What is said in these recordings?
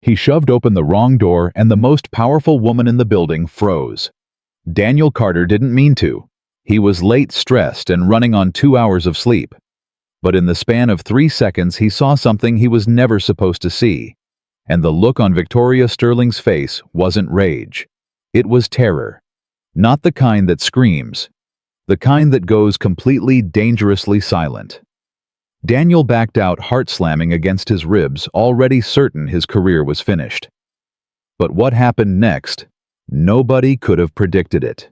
He shoved open the wrong door and the most powerful woman in the building froze. Daniel Carter didn't mean to. He was late, stressed, and running on 2 hours of sleep. But in the span of 3 seconds he saw something he was never supposed to see. And the look on Victoria Sterling's face wasn't rage. It was terror. Not the kind that screams. The kind that goes completely dangerously silent. Daniel backed out, heart slamming against his ribs, already certain his career was finished. But what happened next? Nobody could have predicted it.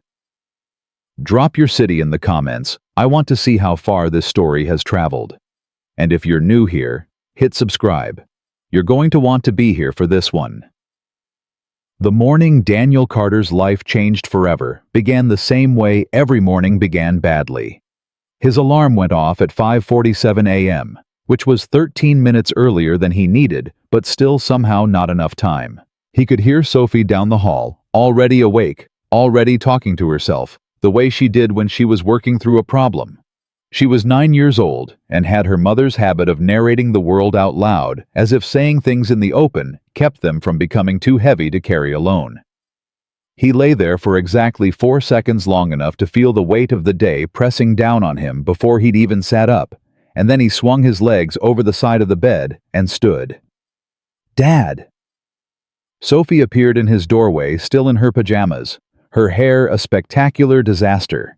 Drop your city in the comments. I want to see how far this story has traveled. And if you're new here, hit subscribe. You're going to want to be here for this one. The morning Daniel Carter's life changed forever began the same way every morning began badly. His alarm went off at 5:47 a.m., which was 13 minutes earlier than he needed, but still somehow not enough time. He could hear Sophie down the hall, already awake, already talking to herself, the way she did when she was working through a problem. She was 9 years old and had her mother's habit of narrating the world out loud, as if saying things in the open kept them from becoming too heavy to carry alone. He lay there for exactly 4 seconds, long enough to feel the weight of the day pressing down on him before he'd even sat up, and then he swung his legs over the side of the bed and stood. "Dad!" Sophie appeared in his doorway, still in her pajamas, her hair a spectacular disaster.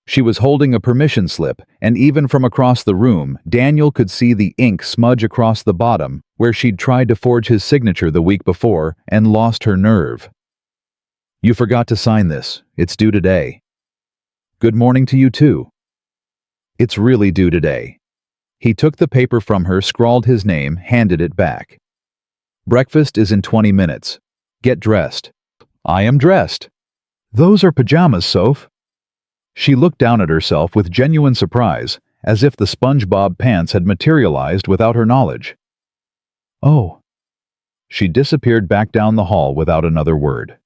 She was holding a permission slip, and even from across the room, Daniel could see the ink smudge across the bottom where she'd tried to forge his signature the week before and lost her nerve. "You forgot to sign this. It's due today." "Good morning to you too." "It's really due today." He took the paper from her, scrawled his name, handed it back. "Breakfast is in 20 minutes. Get dressed." "I am dressed." "Those are pajamas, Soph." She looked down at herself with genuine surprise, as if the SpongeBob pants had materialized without her knowledge. "Oh." She disappeared back down the hall without another word.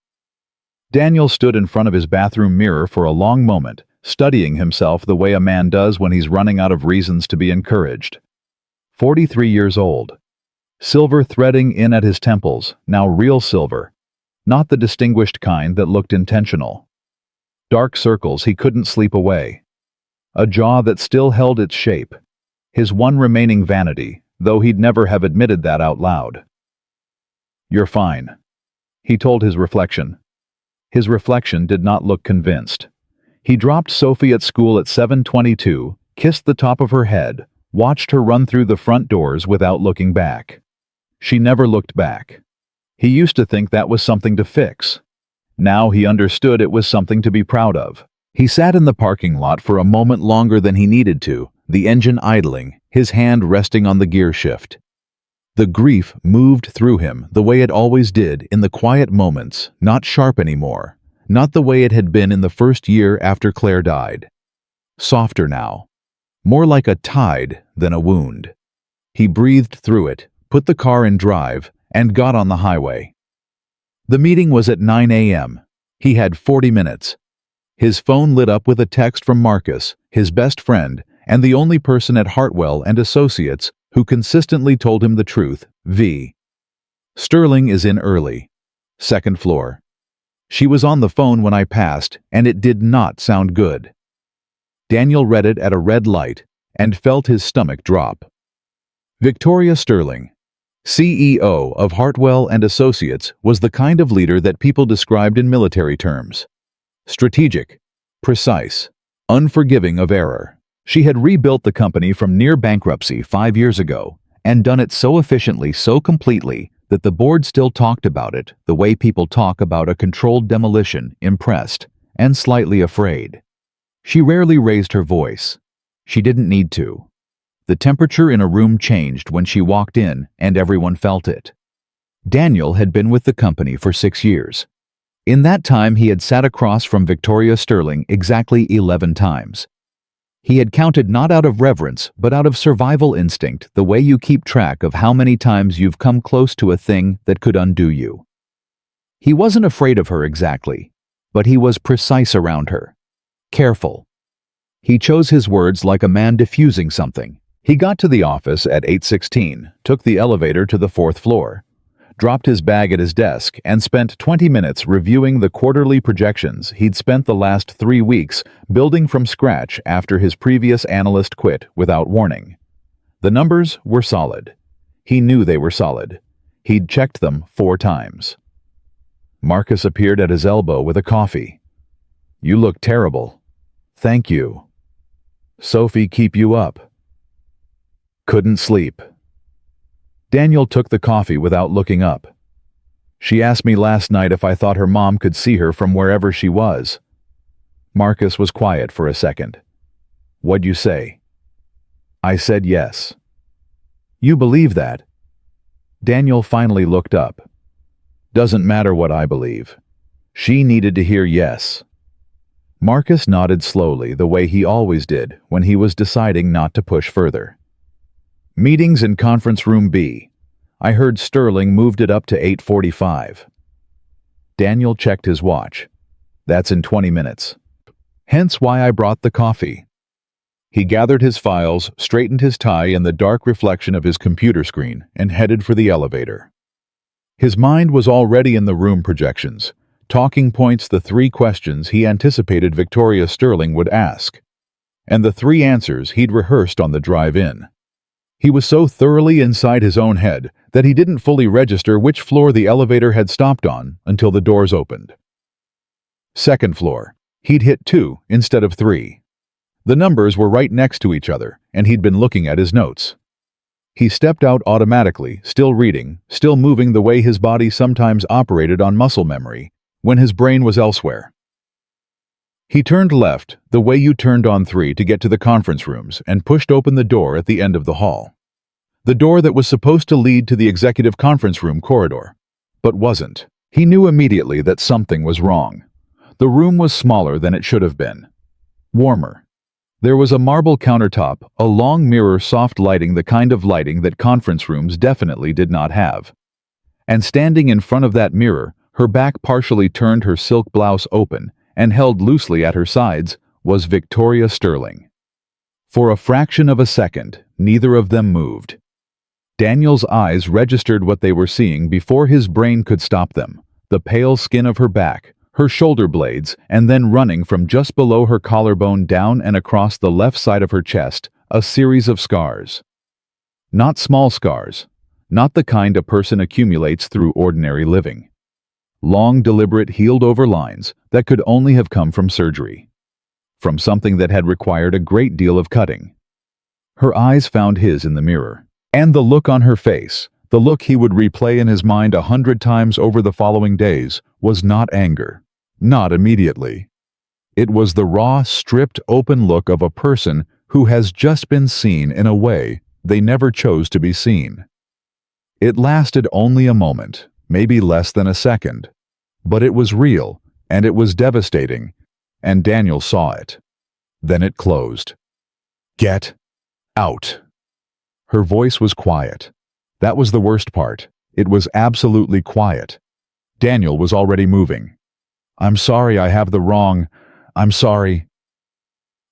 Daniel stood in front of his bathroom mirror for a long moment, studying himself the way a man does when he's running out of reasons to be encouraged. 43 years old. Silver threading in at his temples, now real silver, not the distinguished kind that looked intentional. Dark circles he couldn't sleep away. A jaw that still held its shape. His one remaining vanity, though he'd never have admitted that out loud. "You're fine," he told his reflection. His reflection did not look convinced. He dropped Sophie at school at 7:22, kissed the top of her head, watched her run through the front doors without looking back. She never looked back. He used to think that was something to fix. Now he understood it was something to be proud of. He sat in the parking lot for a moment longer than he needed to, the engine idling, his hand resting on the gear shift. The grief moved through him the way it always did in the quiet moments, not sharp anymore, not the way it had been in the first year after Claire died. Softer now. More like a tide than a wound. He breathed through it, put the car in drive, and got on the highway. The meeting was at 9 a.m. He had 40 minutes. His phone lit up with a text from Marcus, his best friend, and the only person at Hartwell and Associates who consistently told him the truth. V. "Sterling is in early. Second floor. She was on the phone when I passed, and it did not sound good." Daniel read it at a red light and felt his stomach drop. Victoria Sterling, CEO of Hartwell and Associates, was the kind of leader that people described in military terms. Strategic, precise, unforgiving of error. She had rebuilt the company from near bankruptcy 5 years ago, and done it so efficiently, so completely, that the board still talked about it the way people talk about a controlled demolition, impressed, and slightly afraid. She rarely raised her voice. She didn't need to. The temperature in a room changed when she walked in, and everyone felt it. Daniel had been with the company for 6 years. In that time, he had sat across from Victoria Sterling exactly 11 times. He had counted not out of reverence, but out of survival instinct, the way you keep track of how many times you've come close to a thing that could undo you. He wasn't afraid of her exactly, but he was precise around her. Careful. He chose his words like a man diffusing something. He got to the office at 8:16, took the elevator to the 4th floor. dropped his bag at his desk, and spent 20 minutes reviewing the quarterly projections he'd spent the last 3 weeks building from scratch after his previous analyst quit without warning. The numbers were solid. He knew they were solid. He'd checked them 4 times. Marcus appeared at his elbow with a coffee. "You look terrible." "Thank you." "Sophie keep you up?" "Couldn't sleep." Daniel took the coffee without looking up. "She asked me last night if I thought her mom could see her from wherever she was." Marcus was quiet for a second. "What'd you say?" "I said yes." "You believe that?" Daniel finally looked up. "Doesn't matter what I believe. She needed to hear yes." Marcus nodded slowly, the way he always did when he was deciding not to push further. "Meetings in conference room B. I heard Sterling moved it up to 8:45. Daniel checked his watch. "That's in 20 minutes. Hence why I brought the coffee." He gathered his files, straightened his tie in the dark reflection of his computer screen, and headed for the elevator. His mind was already in the room projections, talking points, the 3 questions he anticipated Victoria Sterling would ask, and the 3 answers he'd rehearsed on the drive in. He was so thoroughly inside his own head that he didn't fully register which floor the elevator had stopped on until the doors opened. 2nd floor. He'd hit 2 instead of 3. The numbers were right next to each other, and he'd been looking at his notes. He stepped out automatically, still reading, still moving the way his body sometimes operated on muscle memory, when his brain was elsewhere. He turned left, the way you turned on 3 to get to the conference rooms, and pushed open the door at the end of the hall. The door that was supposed to lead to the executive conference room corridor, but wasn't. He knew immediately that something was wrong. The room was smaller than it should have been. Warmer. There was a marble countertop, a long mirror, soft lighting, the kind of lighting that conference rooms definitely did not have. And standing in front of that mirror, her back partially turned, her silk blouse open, and held loosely at her sides, was Victoria Sterling. For a fraction of a second, neither of them moved. Daniel's eyes registered what they were seeing before his brain could stop them: the pale skin of her back, her shoulder blades, and then running from just below her collarbone down and across the left side of her chest, a series of scars. Not small scars, not the kind a person accumulates through ordinary living. Long, deliberate, healed-over lines that could only have come from surgery, from something that had required a great deal of cutting. Her eyes found his in the mirror, and the look on her face, the look he would replay in his mind 100 times over the following days, was not anger, not immediately. It was the raw, stripped, open look of a person who has just been seen in a way they never chose to be seen. It lasted only a moment, maybe less than a second, but it was real, and it was devastating, and Daniel saw it. Then it closed. "Get out." Her voice was quiet. That was the worst part. It was absolutely quiet. Daniel was already moving. "I'm sorry, I have the wrong. I'm sorry."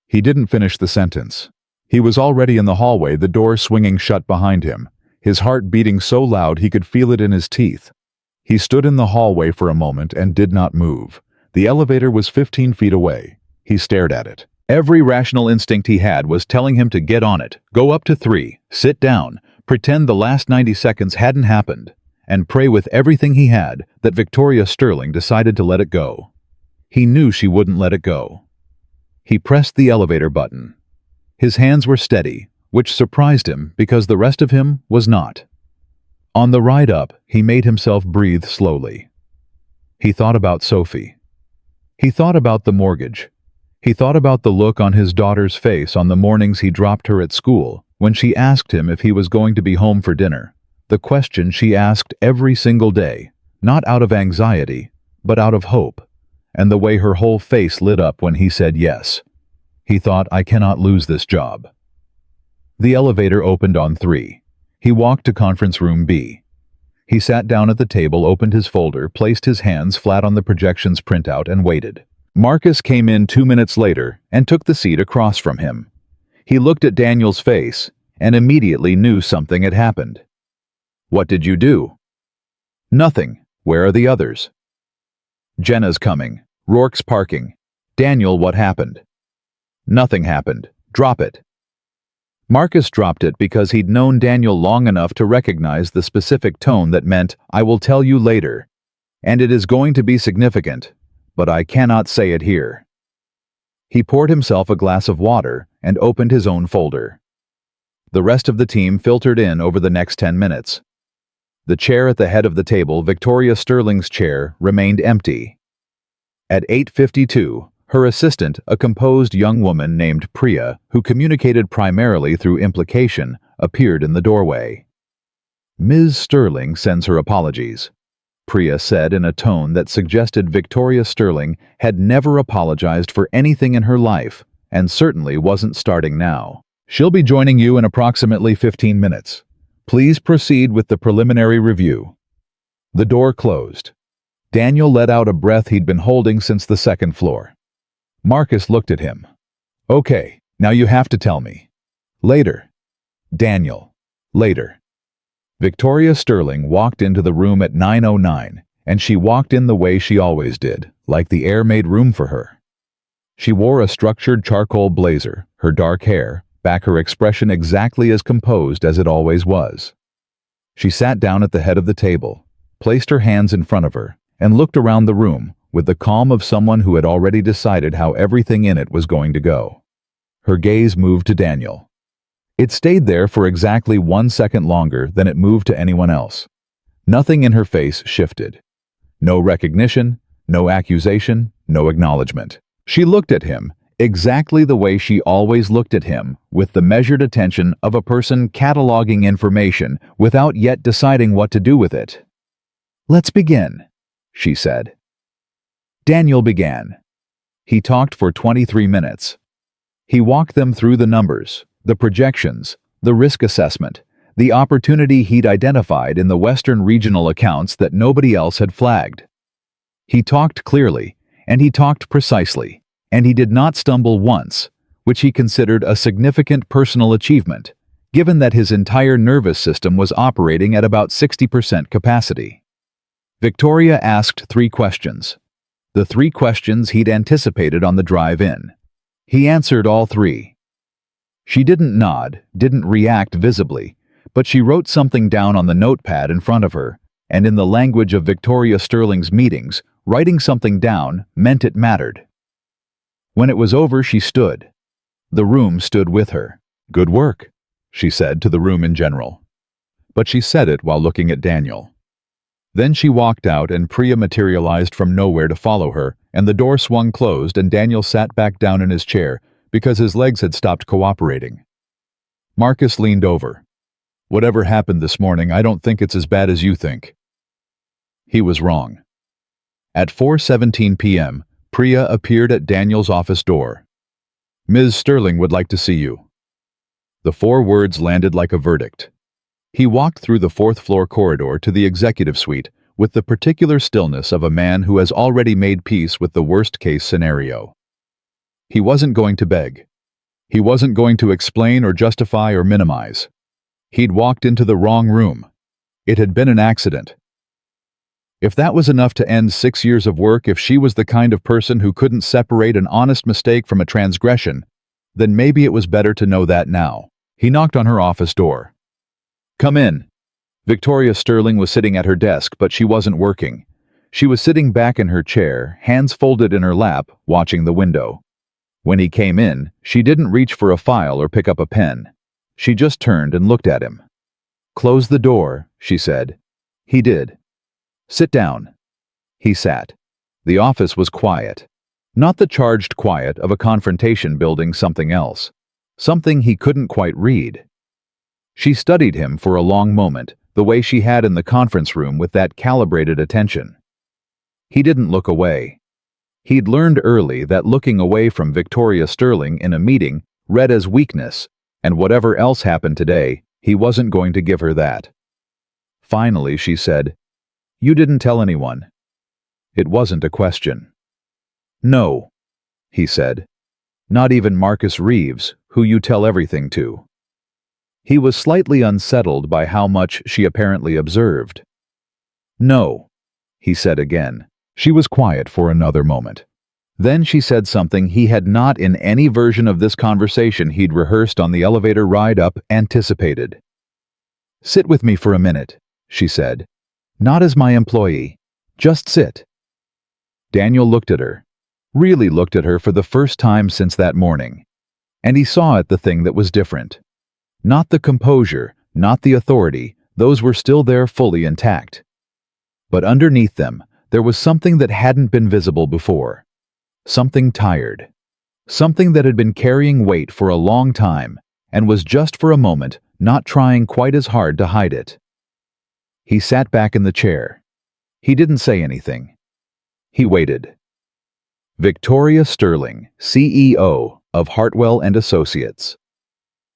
He didn't finish the sentence. He was already in the hallway, the door swinging shut behind him, his heart beating so loud he could feel it in his teeth. He stood in the hallway for a moment and did not move. The elevator was 15 feet away. He stared at it. Every rational instinct he had was telling him to get on it, go up to 3, sit down, pretend the last 90 seconds hadn't happened, and pray with everything he had that Victoria Sterling decided to let it go. He knew she wouldn't let it go. He pressed the elevator button. His hands were steady, which surprised him because the rest of him was not. On the ride up, he made himself breathe slowly. He thought about Sophie. He thought about the mortgage. He thought about the look on his daughter's face on the mornings he dropped her at school, when she asked him if he was going to be home for dinner. The question she asked every single day, not out of anxiety, but out of hope, and the way her whole face lit up when he said yes. He thought, "I cannot lose this job." The elevator opened on 3. He walked to conference room B. He sat down at the table, opened his folder, placed his hands flat on the projections printout, and waited. Marcus came in 2 minutes later and took the seat across from him. He looked at Daniel's face and immediately knew something had happened. "What did you do?" Nothing. Where are the others? Jenna's coming. Rourke's parking. Daniel, what happened? Nothing happened. Drop it. Marcus dropped it because he'd known Daniel long enough to recognize the specific tone that meant, I will tell you later. And it is going to be significant, but I cannot say it here. He poured himself a glass of water and opened his own folder. The rest of the team filtered in over the next 10 minutes. The chair at the head of the table, Victoria Sterling's chair, remained empty. At 8:52, her assistant, a composed young woman named Priya, who communicated primarily through implication, appeared in the doorway. Ms. Sterling sends her apologies, Priya said in a tone that suggested Victoria Sterling had never apologized for anything in her life, and certainly wasn't starting now. She'll be joining you in approximately 15 minutes. Please proceed with the preliminary review. The door closed. Daniel let out a breath he'd been holding since the second floor. Marcus looked at him. Okay, now you have to tell me. Later. Daniel. Later. Victoria Sterling walked into the room at 9:09, and she walked in the way she always did, like the air made room for her. She wore a structured charcoal blazer, her dark hair, back her expression exactly as composed as it always was. She sat down at the head of the table, placed her hands in front of her, and looked around the room with the calm of someone who had already decided how everything in it was going to go. Her gaze moved to Daniel. It stayed there for exactly 1 second longer than it moved to anyone else. Nothing in her face shifted. No recognition, no accusation, no acknowledgement. She looked at him exactly the way she always looked at him, with the measured attention of a person cataloging information without yet deciding what to do with it. Let's begin, she said. Daniel began. He talked for 23 minutes. He walked them through the numbers, the projections, the risk assessment, the opportunity he'd identified in the Western regional accounts that nobody else had flagged. He talked clearly, and he talked precisely, and he did not stumble once, which he considered a significant personal achievement, given that his entire nervous system was operating at about 60% capacity. Victoria asked 3 questions. The 3 questions he'd anticipated on the drive in. He answered all 3. She didn't nod, didn't react visibly, but she wrote something down on the notepad in front of her, and in the language of Victoria Sterling's meetings, writing something down meant it mattered. When it was over, she stood. The room stood with her. Good work, she said to the room in general. But she said it while looking at Daniel. Then she walked out and Priya materialized from nowhere to follow her, and the door swung closed and Daniel sat back down in his chair because his legs had stopped cooperating. Marcus leaned over. Whatever happened this morning, I don't think it's as bad as you think. He was wrong. At 4:17 p.m., Priya appeared at Daniel's office door. Ms. Sterling would like to see you. The 4 words landed like a verdict. He walked through the 4th floor corridor to the executive suite with the particular stillness of a man who has already made peace with the worst-case scenario. He wasn't going to beg. He wasn't going to explain or justify or minimize. He'd walked into the wrong room. It had been an accident. If that was enough to end 6 years of work, if she was the kind of person who couldn't separate an honest mistake from a transgression, then maybe it was better to know that now. He knocked on her office door. Come in. Victoria Sterling was sitting at her desk, but she wasn't working. She was sitting back in her chair, hands folded in her lap, watching the window. When he came in, she didn't reach for a file or pick up a pen. She just turned and looked at him. Close the door, she said. He did. Sit down. He sat. The office was quiet. Not the charged quiet of a confrontation building something else. Something he couldn't quite read. She studied him for a long moment, the way she had in the conference room with that calibrated attention. He didn't look away. He'd learned early that looking away from Victoria Sterling in a meeting read as weakness, and whatever else happened today, he wasn't going to give her that. Finally, she said, You didn't tell anyone. It wasn't a question. No, he said. Not even Marcus Reeves, who you tell everything to. He was slightly unsettled by how much she apparently observed. "No," he said again. She was quiet for another moment. Then she said something he had not in any version of this conversation he'd rehearsed on the elevator ride up anticipated. "Sit with me for a minute," she said. "Not as my employee. Just sit." Daniel looked at her, really looked at her for the first time since that morning. And he saw it the thing that was different. Not the composure, not the authority, those were still there fully intact. But underneath them, there was something that hadn't been visible before. Something tired. Something that had been carrying weight for a long time, and was just for a moment not trying quite as hard to hide it. He sat back in the chair. He didn't say anything. He waited. Victoria Sterling, CEO of Hartwell and Associates.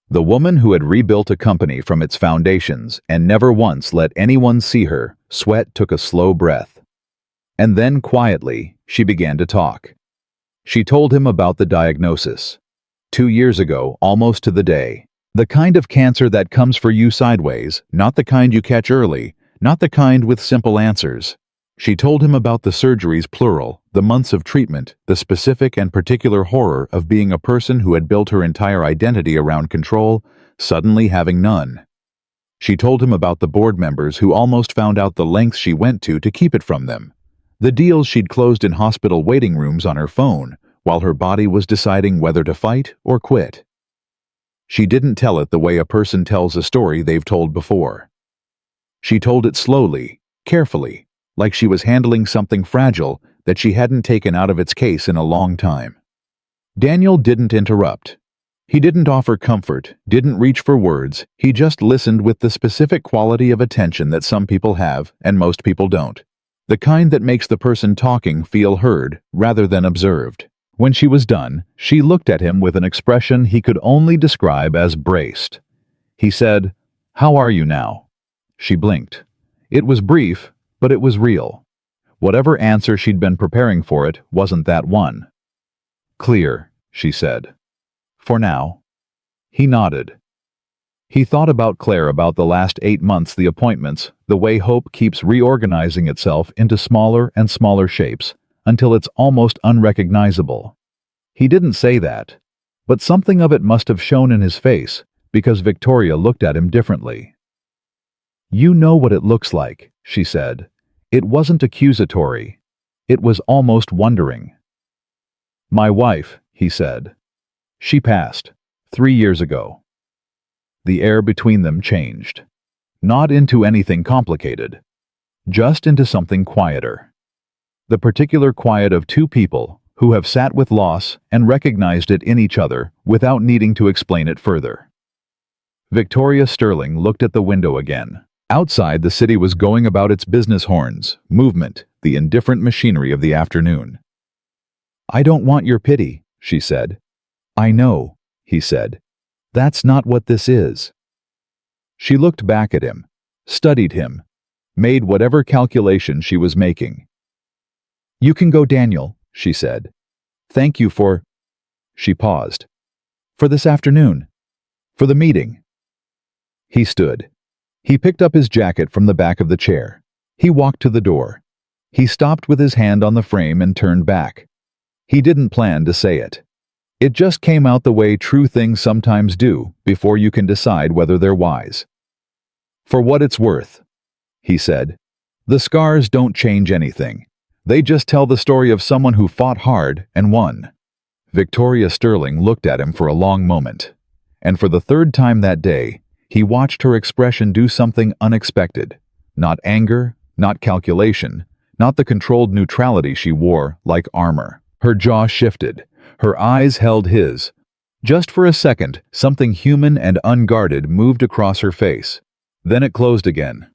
The woman who had rebuilt a company from its foundations and never once let anyone see her, sweat took a slow breath. And then quietly, she began to talk. She told him about the diagnosis. 2 years ago, almost to the day. The kind of cancer that comes for you sideways, not the kind you catch early, not the kind with simple answers. She told him about the surgeries plural, the months of treatment, the specific and particular horror of being a person who had built her entire identity around control, suddenly having none. She told him about the board members who almost found out the lengths she went to keep it from them. The deals she'd closed in hospital waiting rooms on her phone, while her body was deciding whether to fight or quit. She didn't tell it the way a person tells a story they've told before. She told it slowly, carefully, like she was handling something fragile that she hadn't taken out of its case in a long time. Daniel didn't interrupt. He didn't offer comfort, didn't reach for words, he just listened with the specific quality of attention that some people have and most people don't. The kind that makes the person talking feel heard rather than observed. When she was done, she looked at him with an expression he could only describe as braced. He said, "How are you now?" She blinked. It was brief, but it was real. Whatever answer she'd been preparing for it wasn't that one. "Clear," she said. "For now." He nodded. He thought about Claire about the last 8 months, the appointments, the way hope keeps reorganizing itself into smaller and smaller shapes, until it's almost unrecognizable. He didn't say that, but something of it must have shown in his face, because Victoria looked at him differently. "You know what it looks like," she said. It wasn't accusatory. It was almost wondering. "My wife," he said. "She passed 3 years ago." The air between them changed. Not into anything complicated. Just into something quieter. The particular quiet of two people who have sat with loss and recognized it in each other without needing to explain it further. Victoria Sterling looked at the window again. Outside, the city was going about its business horns, movement, the indifferent machinery of the afternoon. "I don't want your pity," she said. "I know," he said. "That's not what this is." She looked back at him, studied him, made whatever calculation she was making. "You can go, Daniel," she said. "Thank you for—" She paused. "For this afternoon. For the meeting." He stood. He picked up his jacket from the back of the chair. He walked to the door. He stopped with his hand on the frame and turned back. He didn't plan to say it. It just came out the way true things sometimes do before you can decide whether they're wise. "For what it's worth," he said, "the scars don't change anything. They just tell the story of someone who fought hard and won." Victoria Sterling looked at him for a long moment, and for the third time that day, he watched her expression do something unexpected. Not anger, not calculation, not the controlled neutrality she wore like armor. Her jaw shifted. Her eyes held his. Just for a second, something human and unguarded moved across her face. Then it closed again.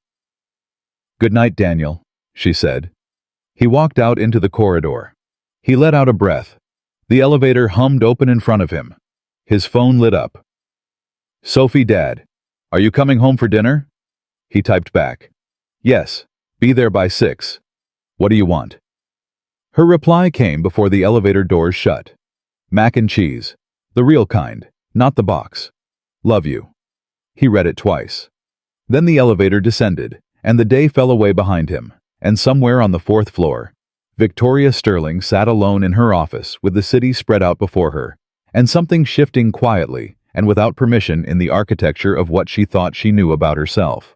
"Good night, Daniel," she said. He walked out into the corridor. He let out a breath. The elevator hummed open in front of him. His phone lit up. "Sophie, Dad. Are you coming home for dinner?" He typed back. "Yes. Be there by 6. What do you want?" Her reply came before the elevator doors shut. "Mac and cheese. The real kind, not the box. Love you." He read it twice. Then the elevator descended, and the day fell away behind him. and somewhere on the fourth floor, Victoria Sterling sat alone in her office with the city spread out before her, and something shifting quietly and without permission in the architecture of what she thought she knew about herself.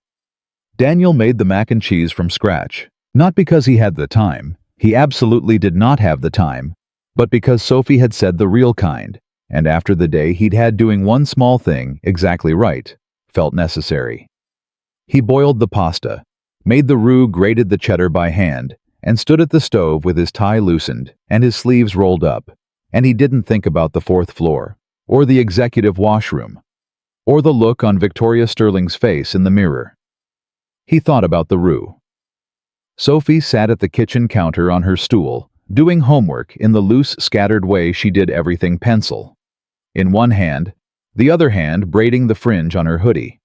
Daniel made the mac and cheese from scratch, not because he had the time, he absolutely did not have the time, but because Sophie had said the real kind, and after the day he'd had doing one small thing exactly right, felt necessary. He boiled the pasta, made the roux, grated the cheddar by hand, and stood at the stove with his tie loosened and his sleeves rolled up, and he didn't think about the fourth floor, or the executive washroom, or the look on Victoria Sterling's face in the mirror. He thought about the roux. Sophie sat at the kitchen counter on her stool, doing homework in the loose, scattered way she did everything pencil. In one hand, the other hand braiding the fringe on her hoodie.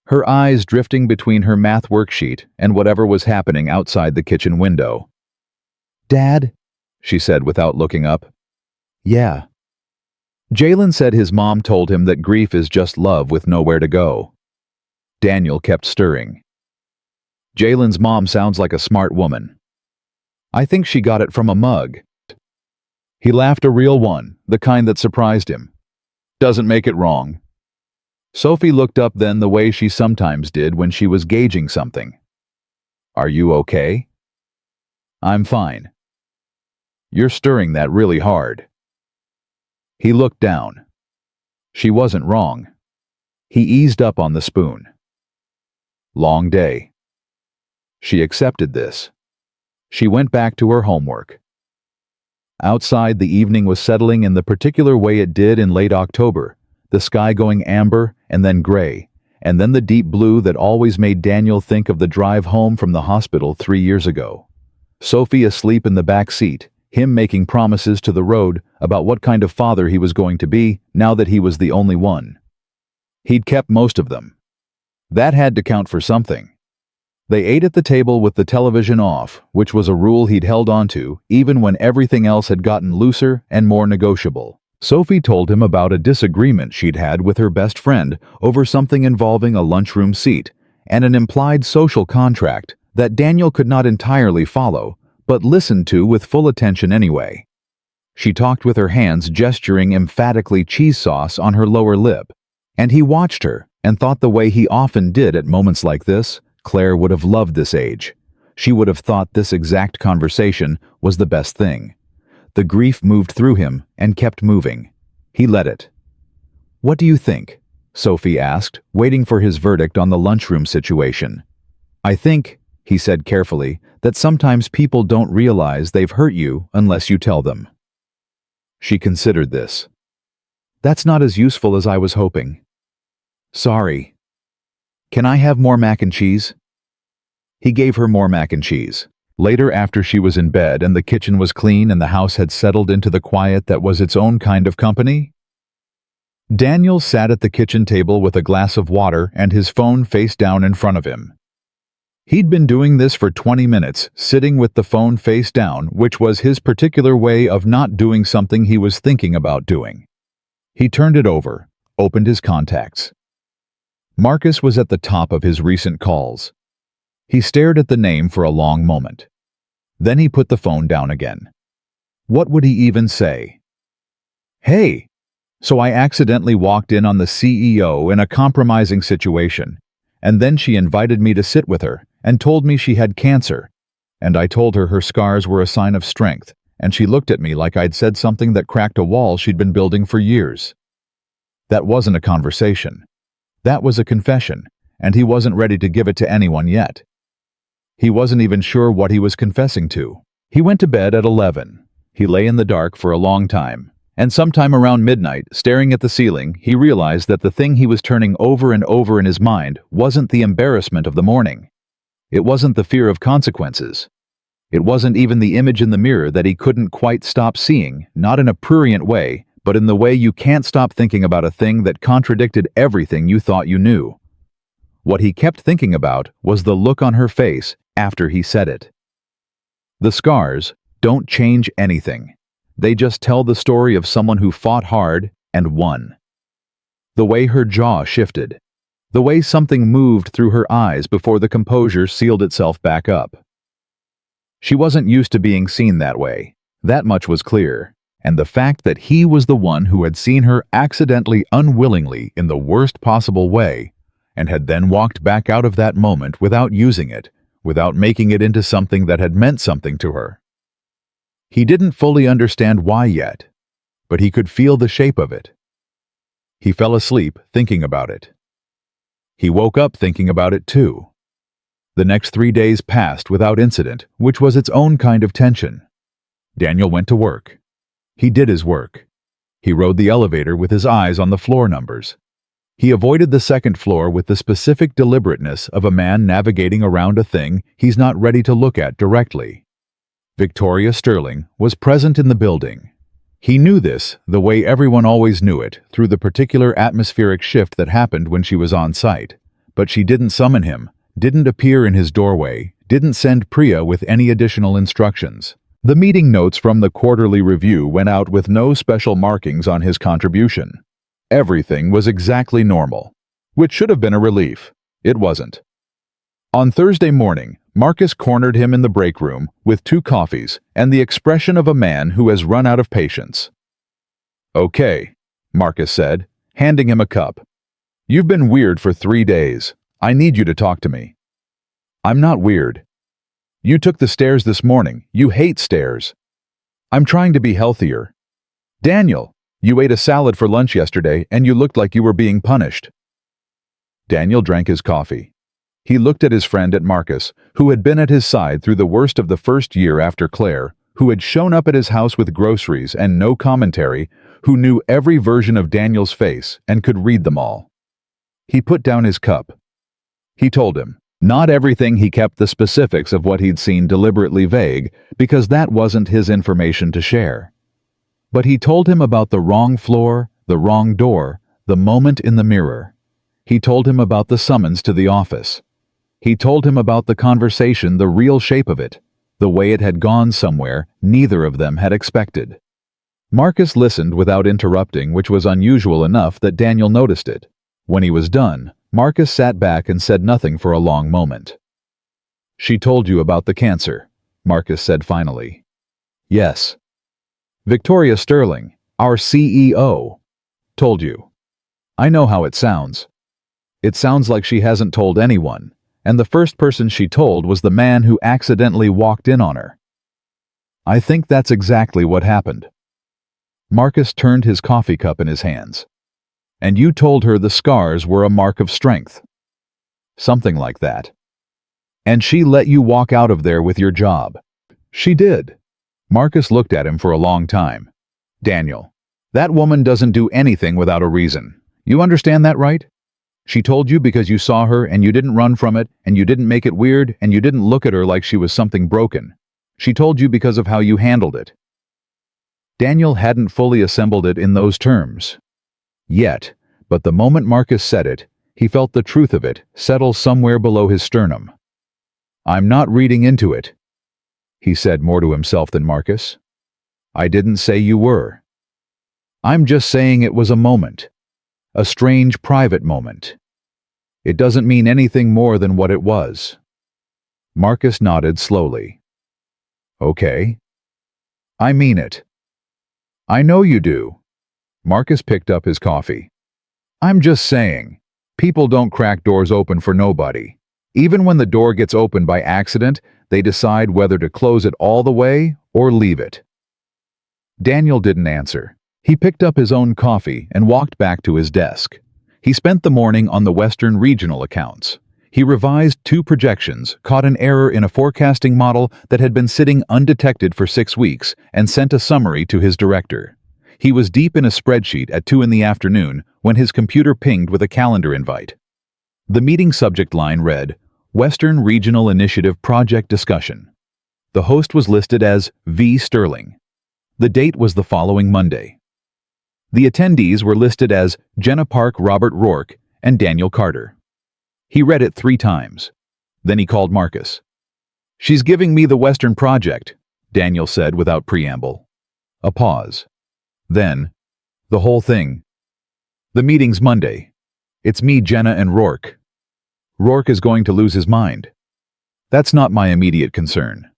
Her eyes drifting between her math worksheet and whatever was happening outside the kitchen window. "Dad?" she said without looking up. "Yeah." Jalen said his mom told him that grief is just love with nowhere to go. Daniel kept stirring. "Jalen's mom sounds like a smart woman. I think she got it from a mug." He laughed, a real one, the kind that surprised him. "Doesn't make it wrong." Sophie looked up then the way she sometimes did when she was gauging something. "Are you okay?" "I'm fine." "You're stirring that really hard." He looked down. She wasn't wrong. He eased up on the spoon. Long day. She accepted this. She went back to her homework. Outside, the evening was settling in the particular way it did in late October, the sky going amber and then gray, and then the deep blue that always made Daniel think of the drive home from the hospital 3 years ago. Sophie asleep in the back seat, him making promises to the road about what kind of father he was going to be now that he was the only one. He'd kept most of them. That had to count for something. They ate at the table with the television off, which was a rule he'd held onto even when everything else had gotten looser and more negotiable. Sophie told him about a disagreement she'd had with her best friend over something involving a lunchroom seat and an implied social contract that Daniel could not entirely follow, but listened to with full attention anyway. She talked with her hands gesturing emphatically cheese sauce on her lower lip, and he watched her and thought the way he often did at moments like this, Claire would have loved this age. She would have thought this exact conversation was the best thing. The grief moved through him and kept moving. He let it. "What do you think?" Sophie asked, waiting for his verdict on the lunchroom situation. "I think," he said carefully, "that sometimes people don't realize they've hurt you unless you tell them." She considered this. "That's not as useful as I was hoping." "Sorry. Can I have more mac and cheese?" He gave her more mac and cheese. Later, after she was in bed and the kitchen was clean and the house had settled into the quiet that was its own kind of company, Daniel sat at the kitchen table with a glass of water and his phone face down in front of him. He'd been doing this for 20 minutes, sitting with the phone face down, which was his particular way of not doing something he was thinking about doing. He turned it over, opened his contacts. Marcus was at the top of his recent calls. He stared at the name for a long moment. Then he put the phone down again. What would he even say? "Hey, so I accidentally walked in on the CEO in a compromising situation, and then she invited me to sit with her and told me she had cancer, and I told her her scars were a sign of strength, and she looked at me like I'd said something that cracked a wall she'd been building for years." That wasn't a conversation. That was a confession, and he wasn't ready to give it to anyone yet. He wasn't even sure what he was confessing to. He went to bed at 11. He lay in the dark for a long time, and sometime around midnight, staring at the ceiling, he realized that the thing he was turning over and over in his mind wasn't the embarrassment of the morning. It wasn't the fear of consequences. It wasn't even the image in the mirror that he couldn't quite stop seeing, not in a prurient way, but in the way you can't stop thinking about a thing that contradicted everything you thought you knew. What he kept thinking about was the look on her face after he said it. The scars don't change anything. They just tell the story of someone who fought hard and won. The way her jaw shifted. The way something moved through her eyes before the composure sealed itself back up. She wasn't used to being seen that way. That much was clear. And the fact that he was the one who had seen her accidentally, unwillingly, in the worst possible way, and had then walked back out of that moment without using it, without making it into something that had meant something to her. He didn't fully understand why yet, but he could feel the shape of it. He fell asleep thinking about it. He woke up thinking about it too. The next 3 days passed without incident, which was its own kind of tension. Daniel went to work. He did his work. He rode the elevator with his eyes on the floor numbers. He avoided the second floor with the specific deliberateness of a man navigating around a thing he's not ready to look at directly. Victoria Sterling was present in the building. He knew this the way everyone always knew it, through the particular atmospheric shift that happened when she was on site. But she didn't summon him, didn't appear in his doorway, didn't send Priya with any additional instructions. The meeting notes from the quarterly review went out with no special markings on his contribution. Everything was exactly normal, which should have been a relief. It wasn't. On Thursday morning, Marcus cornered him in the break room with 2 coffees and the expression of a man who has run out of patience. "Okay," Marcus said, handing him a cup. "You've been weird for 3 days. I need you to talk to me." "I'm not weird. You took the stairs this morning. You hate stairs." "I'm trying to be healthier." "Daniel, you ate a salad for lunch yesterday and you looked like you were being punished." Daniel drank his coffee. He looked at his friend at Marcus, who had been at his side through the worst of the first year after Claire, who had shown up at his house with groceries and no commentary, who knew every version of Daniel's face and could read them all. He put down his cup. He told him. Not everything. He kept the specifics of what he'd seen deliberately vague, because that wasn't his information to share. But he told him about the wrong floor, the wrong door, the moment in the mirror. He told him about the summons to the office. He told him about the conversation, the real shape of it, the way it had gone somewhere neither of them had expected. Marcus listened without interrupting, which was unusual enough that Daniel noticed it. When he was done, Marcus sat back and said nothing for a long moment. "She told you about the cancer," Marcus said finally. "Yes." "Victoria Sterling, our CEO, told you." "I know how it sounds. It sounds like she hasn't told anyone, and the first person she told was the man who accidentally walked in on her." "I think that's exactly what happened." Marcus turned his coffee cup in his hands. "And you told her the scars were a mark of strength." "Something like that." "And she let you walk out of there with your job." "She did." Marcus looked at him for a long time. "Daniel, that woman doesn't do anything without a reason. You understand that, right? She told you because you saw her and you didn't run from it and you didn't make it weird and you didn't look at her like she was something broken. She told you because of how you handled it." Daniel hadn't fully assembled it in those terms yet, but the moment Marcus said it, he felt the truth of it settle somewhere below his sternum. "I'm not reading into it," he said more to himself than Marcus. "I didn't say you were. I'm just saying it was a moment. A strange private moment. It doesn't mean anything more than what it was." Marcus nodded slowly. "Okay. I mean it." "I know you do." Marcus picked up his coffee. "I'm just saying, people don't crack doors open for nobody. Even when the door gets opened by accident, they decide whether to close it all the way or leave it." Daniel didn't answer. He picked up his own coffee and walked back to his desk. He spent the morning on the Western regional accounts. He revised 2 projections, caught an error in a forecasting model that had been sitting undetected for 6 weeks, and sent a summary to his director. He was deep in a spreadsheet at 2 in the afternoon when his computer pinged with a calendar invite. The meeting subject line read, "Western Regional Initiative Project Discussion." The host was listed as V. Sterling. The date was the following Monday. The attendees were listed as Jenna Park, Robert Rourke, and Daniel Carter. He read it 3 times. Then he called Marcus. "She's giving me the Western project," Daniel said without preamble. A pause. Then, "The whole thing. The meeting's Monday. It's me, Jenna, and Rourke. Rourke is going to lose his mind. That's not my immediate concern."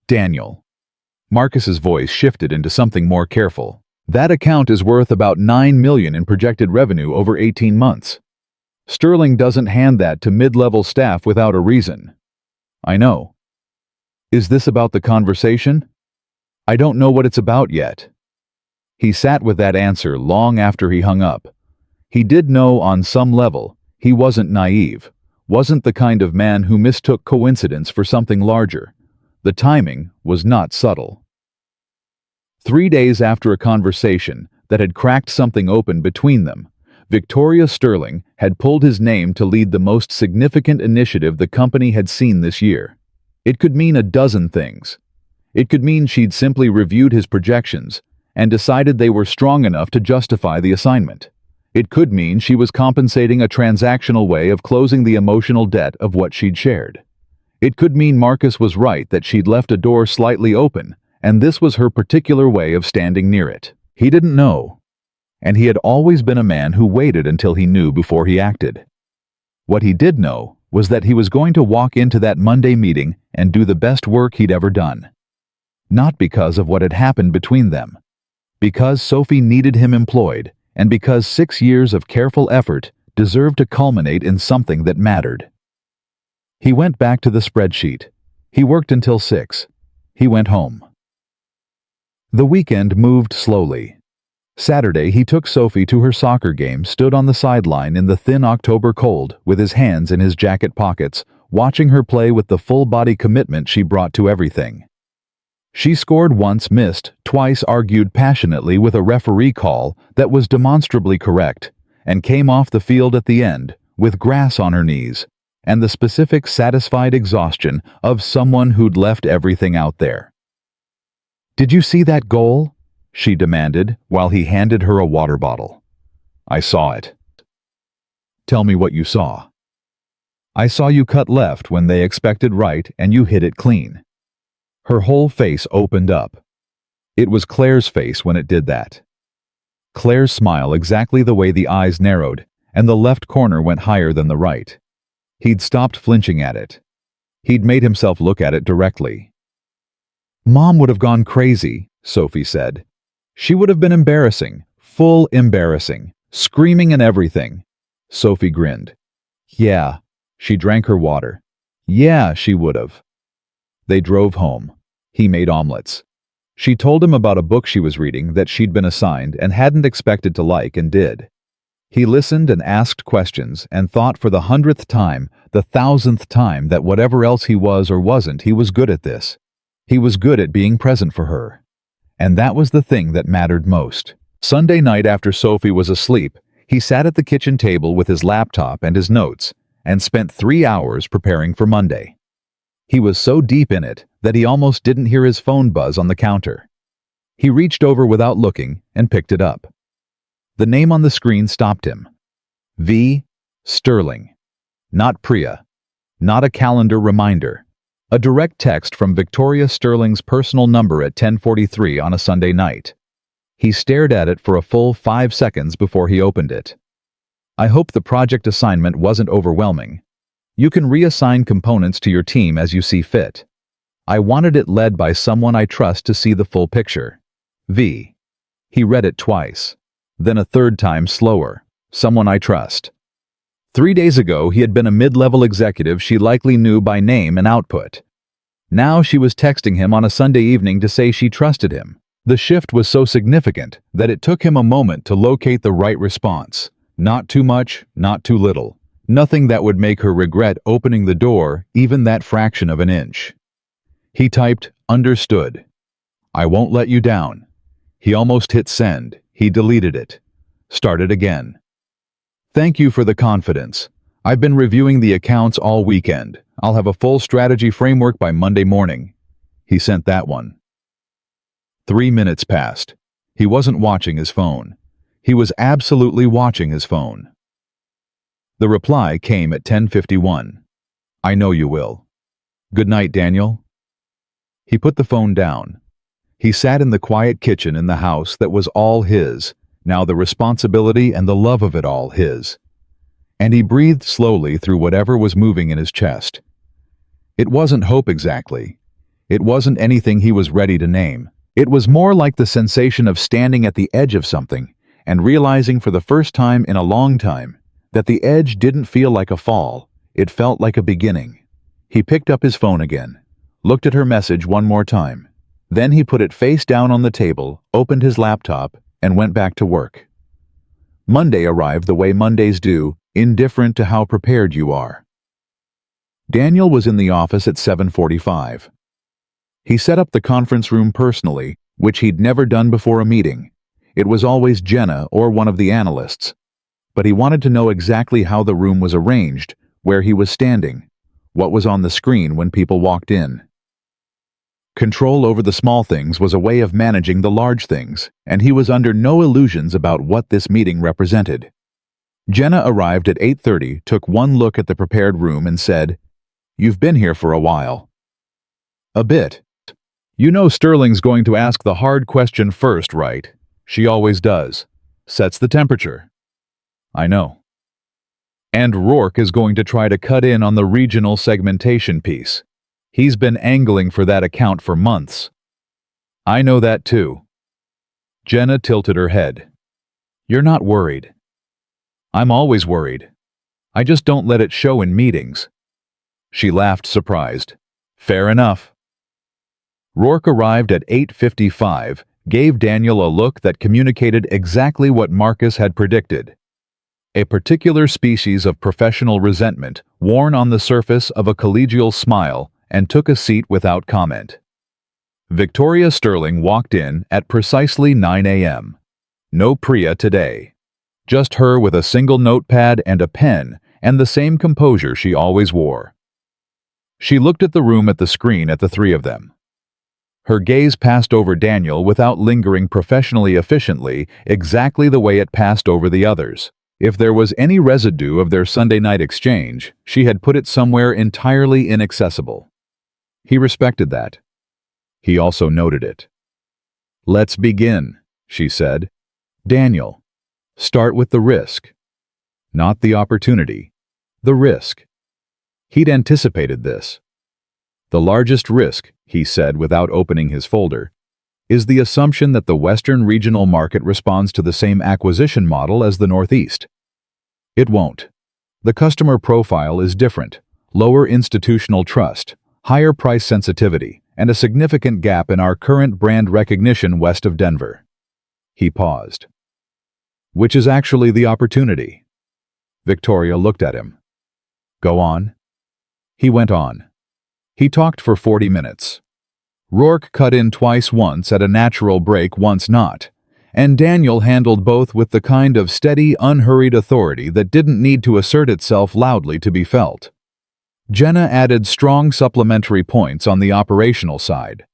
Daniel. Marcus's voice shifted into something more careful. That account is worth about $9 million in projected revenue over 18 months. Sterling doesn't hand that to mid-level staff without a reason. I know. Is this about the conversation? I don't know what it's about yet. He sat with that answer long after he hung up. He did know on some level he wasn't naive, wasn't the kind of man who mistook coincidence for something larger. The timing was not subtle. 3 days after a conversation that had cracked something open between them, Victoria Sterling had pulled his name to lead the most significant initiative the company had seen this year. It could mean a dozen things. It could mean she'd simply reviewed his projections and decided they were strong enough to justify the assignment. It could mean she was compensating a transactional way of closing the emotional debt of what she'd shared. It could mean Marcus was right that she'd left a door slightly open, and this was her particular way of standing near it. He didn't know. And he had always been a man who waited until he knew before he acted. What he did know was that he was going to walk into that Monday meeting and do the best work he'd ever done. Not because of what had happened between them. Because Sophie needed him employed, and because 6 years of careful effort deserved to culminate in something that mattered. He went back to the spreadsheet. He worked until 6. He went home. The weekend moved slowly. Saturday, he took Sophie to her soccer game, stood on the sideline in the thin October cold with his hands in his jacket pockets, watching her play with the full-body commitment she brought to everything. She scored once, missed, twice, argued passionately with a referee call that was demonstrably correct, and came off the field at the end, with grass on her knees, and the specific satisfied exhaustion of someone who'd left everything out there. "Did you see that goal?" she demanded while he handed her a water bottle. "I saw it." "Tell me what you saw." "I saw you cut left when they expected right and you hit it clean." Her whole face opened up. It was Claire's face when it did that. Claire's smile, exactly the way the eyes narrowed, and the left corner went higher than the right. He'd stopped flinching at it. He'd made himself look at it directly. "Mom would have gone crazy," Sophie said. "She would have been embarrassing, full embarrassing, screaming and everything." Sophie grinned. "Yeah." She drank her water. "Yeah, she would have." They drove home. He made omelets. She told him about a book she was reading that she'd been assigned and hadn't expected to like and did. He listened and asked questions and thought for the 100th time, the 1,000th time, that whatever else he was or wasn't, he was good at this. He was good at being present for her. And that was the thing that mattered most. Sunday night, after Sophie was asleep, he sat at the kitchen table with his laptop and his notes and spent 3 hours preparing for Monday. He was so deep in it that he almost didn't hear his phone buzz on the counter. He reached over without looking and picked it up. The name on the screen stopped him. V. Sterling. Not Priya. Not a calendar reminder. A direct text from Victoria Sterling's personal number at 10:43 on a Sunday night. He stared at it for a full 5 seconds before he opened it. "I hope the project assignment wasn't overwhelming. You can reassign components to your team as you see fit. I wanted it led by someone I trust to see the full picture. V." He read it twice, then a third time slower. "Someone I trust." 3 days ago, he had been a mid-level executive she likely knew by name and output. Now she was texting him on a Sunday evening to say she trusted him. The shift was so significant that it took him a moment to locate the right response. Not too much, not too little. Nothing that would make her regret opening the door even that fraction of an inch. He typed, "Understood. I won't let you down." He almost hit send. He deleted it. Started again. "Thank you for the confidence. I've been reviewing the accounts all weekend. I'll have a full strategy framework by Monday morning." He sent that one. 3 minutes passed. He wasn't watching his phone. He was absolutely watching his phone. The reply came at 10:51. "I know you will. Good night, Daniel." He put the phone down. He sat in the quiet kitchen in the house that was all his, now the responsibility and the love of it all his. And he breathed slowly through whatever was moving in his chest. It wasn't hope exactly. It wasn't anything he was ready to name. It was more like the sensation of standing at the edge of something and realizing for the first time in a long time that the edge didn't feel like a fall, it felt like a beginning. He picked up his phone again, looked at her message one more time. Then he put it face down on the table, opened his laptop, and went back to work. Monday arrived the way Mondays do, indifferent to how prepared you are. Daniel was in the office at 7:45. He set up the conference room personally, which he'd never done before a meeting. It was always Jenna or one of the analysts. But he wanted to know exactly how the room was arranged, where he was standing, what was on the screen when people walked in. Control over the small things was a way of managing the large things, and he was under no illusions about what this meeting represented. Jenna arrived at 8:30, took one look at the prepared room and said, "You've been here for a while." "A bit. You know Sterling's going to ask the hard question first, right? She always does. Sets the temperature." "I know." "And Rourke is going to try to cut in on the regional segmentation piece. He's been angling for that account for months." "I know that too." Jenna tilted her head. "You're not worried." "I'm always worried. I just don't let it show in meetings." She laughed, surprised. "Fair enough." Rourke arrived at 8:55, gave Daniel a look that communicated exactly what Marcus had predicted. A particular species of professional resentment worn on the surface of a collegial smile, and took a seat without comment. Victoria Sterling walked in at precisely 9 a.m. No Priya today. Just her with a single notepad and a pen and the same composure she always wore. She looked at the room at the screen at the three of them. Her gaze passed over Daniel without lingering professionally efficiently exactly the way it passed over the others. If there was any residue of their Sunday night exchange, she had put it somewhere entirely inaccessible. He respected that. He also noted it. "Let's begin," she said. "Daniel, start with the risk. Not the opportunity. The risk." He'd anticipated this. "The largest risk," he said without opening his folder, "is the assumption that the Western regional market responds to the same acquisition model as the Northeast. It won't. The customer profile is different, lower institutional trust, higher price sensitivity, and a significant gap in our current brand recognition west of Denver." He paused. "Which is actually the opportunity." Victoria looked at him. "Go on." He went on. He talked for 40 minutes. Rourke cut in twice, once at a natural break, once not, and Daniel handled both with the kind of steady, unhurried authority that didn't need to assert itself loudly to be felt. Jenna added strong supplementary points on the operational side.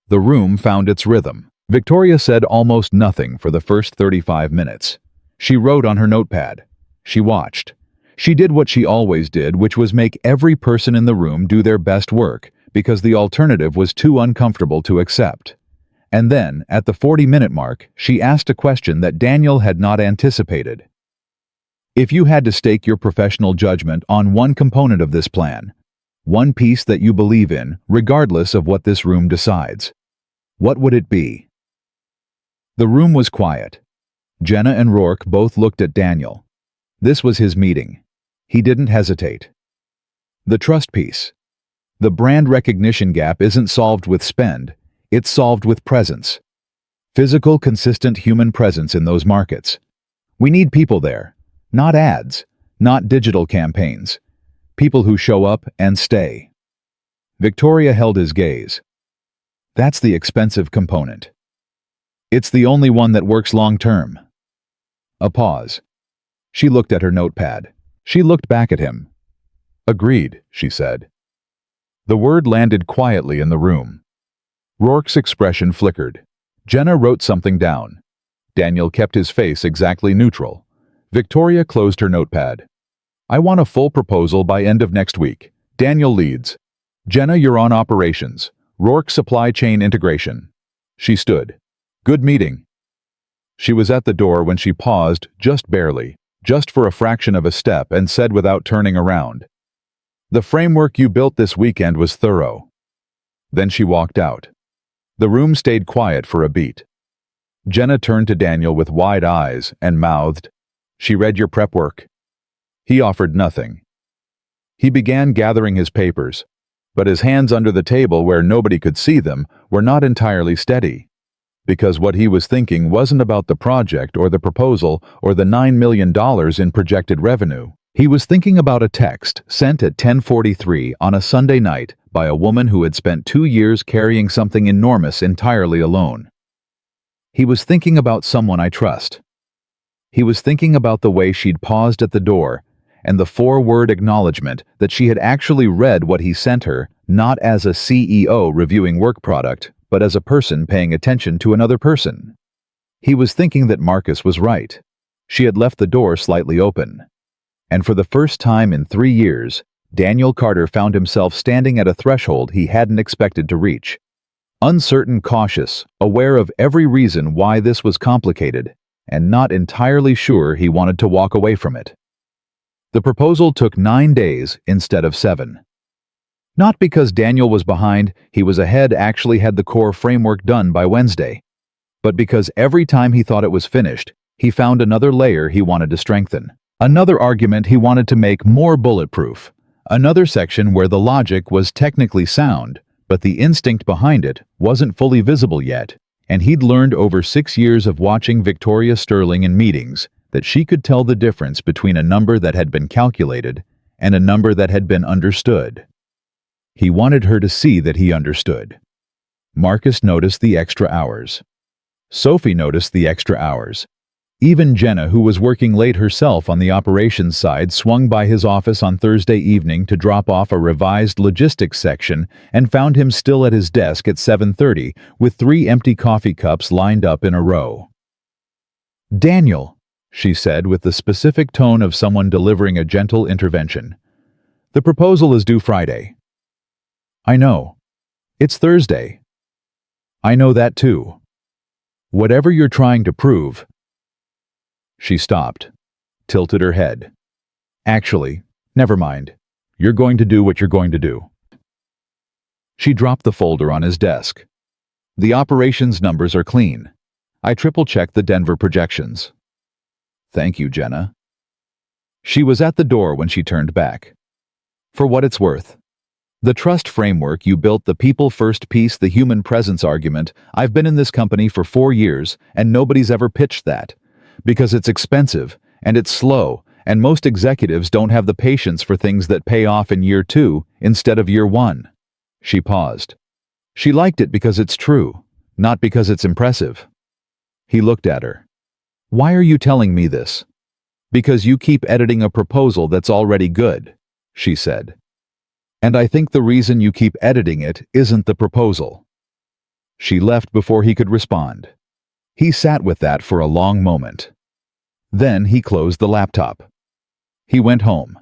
The room found its rhythm. Victoria said almost nothing for the first 35 minutes. She wrote on her notepad. She watched. She did what she always did, which was make every person in the room do their best work, because the alternative was too uncomfortable to accept. And then, at the 40-minute mark, she asked a question that Daniel had not anticipated. "If you had to stake your professional judgment on one component of this plan, one piece that you believe in, regardless of what this room decides, what would it be?" The room was quiet. Jenna and Rourke both looked at Daniel. This was his meeting. He didn't hesitate. "The trust piece. The brand recognition gap isn't solved with spend, it's solved with presence. Physical, consistent human presence in those markets. We need people there. Not ads, not digital campaigns. People who show up and stay." Victoria held his gaze. "That's the expensive component. It's the only one that works long-term." A pause. She looked at her notepad. She looked back at him. "Agreed," she said. The word landed quietly in the room. Rourke's expression flickered. Jenna wrote something down. Daniel kept his face exactly neutral. Victoria closed her notepad. "I want a full proposal by end of next week. Daniel leads. Jenna, you're on operations. Rourke, supply chain integration." She stood. "Good meeting." She was at the door when she paused, just barely, just for a fraction of a step, and said without turning around, "The framework you built this weekend was thorough." Then she walked out. The room stayed quiet for a beat. Jenna turned to Daniel with wide eyes and mouthed, "She read your prep work." He offered nothing. He began gathering his papers, but his hands under the table where nobody could see them were not entirely steady, because what he was thinking wasn't about the project or the proposal or the $9 million in projected revenue. He was thinking about a text sent at 10:43 on a Sunday night by a woman who had spent 2 years carrying something enormous entirely alone. He was thinking about someone I trust. He was thinking about the way she'd paused at the door and the 4-word acknowledgement that she had actually read what he sent her, not as a CEO reviewing work product, but as a person paying attention to another person. He was thinking that Marcus was right. She had left the door slightly open. And for the first time in 3 years, Daniel Carter found himself standing at a threshold he hadn't expected to reach. Uncertain, cautious, aware of every reason why this was complicated, and not entirely sure he wanted to walk away from it. The proposal took 9 days instead of 7. Not because Daniel was behind, he was ahead, actually had the core framework done by Wednesday, but because every time he thought it was finished, he found another layer he wanted to strengthen, another argument he wanted to make more bulletproof, another section where the logic was technically sound, but the instinct behind it wasn't fully visible yet, and he'd learned over 6 years of watching Victoria Sterling in meetings that she could tell the difference between a number that had been calculated and a number that had been understood. He wanted her to see that he understood. Marcus noticed the extra hours. Sophie noticed the extra hours. Even Jenna, who was working late herself on the operations side, swung by his office on Thursday evening to drop off a revised logistics section and found him still at his desk at 7:30 with 3 empty coffee cups lined up in a row. "Daniel," she said with the specific tone of someone delivering a gentle intervention, "the proposal is due Friday." "I know. It's Thursday." "I know that too. Whatever you're trying to prove—" She stopped, tilted her head. "Actually, never mind. You're going to do what you're going to do." She dropped the folder on his desk. "The operations numbers are clean. I triple-checked the Denver projections." "Thank you, Jenna." She was at the door when she turned back. "For what it's worth. The trust framework you built, the people-first piece, the human presence argument, I've been in this company for 4 years and nobody's ever pitched that. Because it's expensive, and it's slow, and most executives don't have the patience for things that pay off in year 2 instead of year 1. She paused. She liked it because it's true, not because it's impressive. He looked at her. "Why are you telling me this?" "Because you keep editing a proposal that's already good," she said. "And I think the reason you keep editing it isn't the proposal." She left before he could respond. He sat with that for a long moment. Then he closed the laptop. He went home.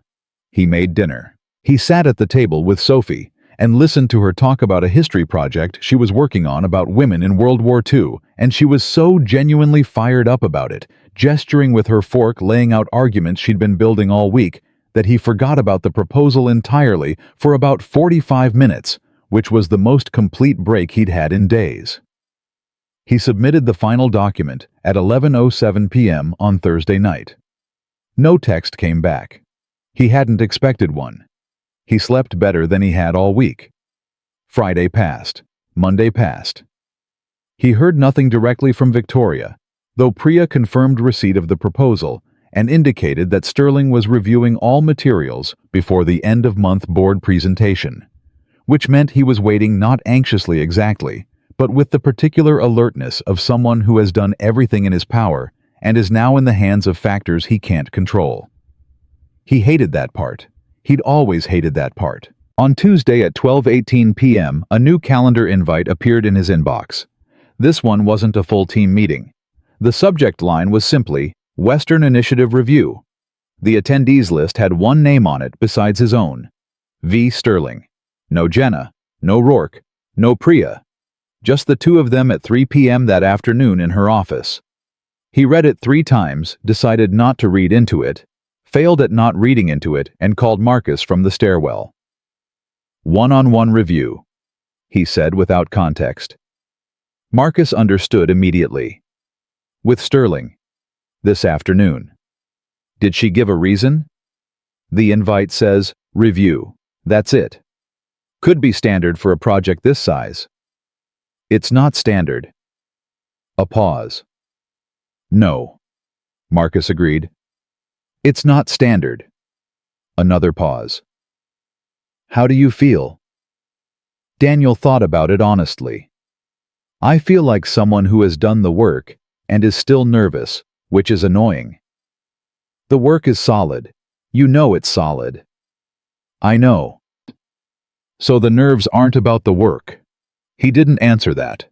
He made dinner. He sat at the table with Sophie and listened to her talk about a history project she was working on about women in World War II, and she was so genuinely fired up about it, gesturing with her fork, laying out arguments she'd been building all week, that he forgot about the proposal entirely for about 45 minutes, which was the most complete break he'd had in days. He submitted the final document at 11:07 p.m. on Thursday night. No text came back. He hadn't expected one. He slept better than he had all week. Friday passed. Monday passed. He heard nothing directly from Victoria, though Priya confirmed receipt of the proposal and indicated that Sterling was reviewing all materials before the end-of-month board presentation, which meant he was waiting not anxiously exactly, but with the particular alertness of someone who has done everything in his power and is now in the hands of factors he can't control. He hated that part. He'd always hated that part. On Tuesday at 12:18 p.m., a new calendar invite appeared in his inbox. This one wasn't a full team meeting. The subject line was simply, Western Initiative Review. The attendees list had one name on it besides his own. V. Sterling. No Jenna, no Rourke, no Priya. Just the 2 of them at 3 p.m. that afternoon in her office. He read it 3 times, decided not to read into it, failed at not reading into it, and called Marcus from the stairwell. One-on-one review. he said without context. Marcus understood immediately. With Sterling. This afternoon. Did she give a reason? The invite says, review. That's it. Could be standard for a project this size. It's not standard. A pause. No. Marcus agreed. It's not standard. Another pause. How do you feel? Daniel thought about it honestly. I feel like someone who has done the work and is still nervous, which is annoying. The work is solid. You know it's solid. I know. So the nerves aren't about the work. He didn't answer that.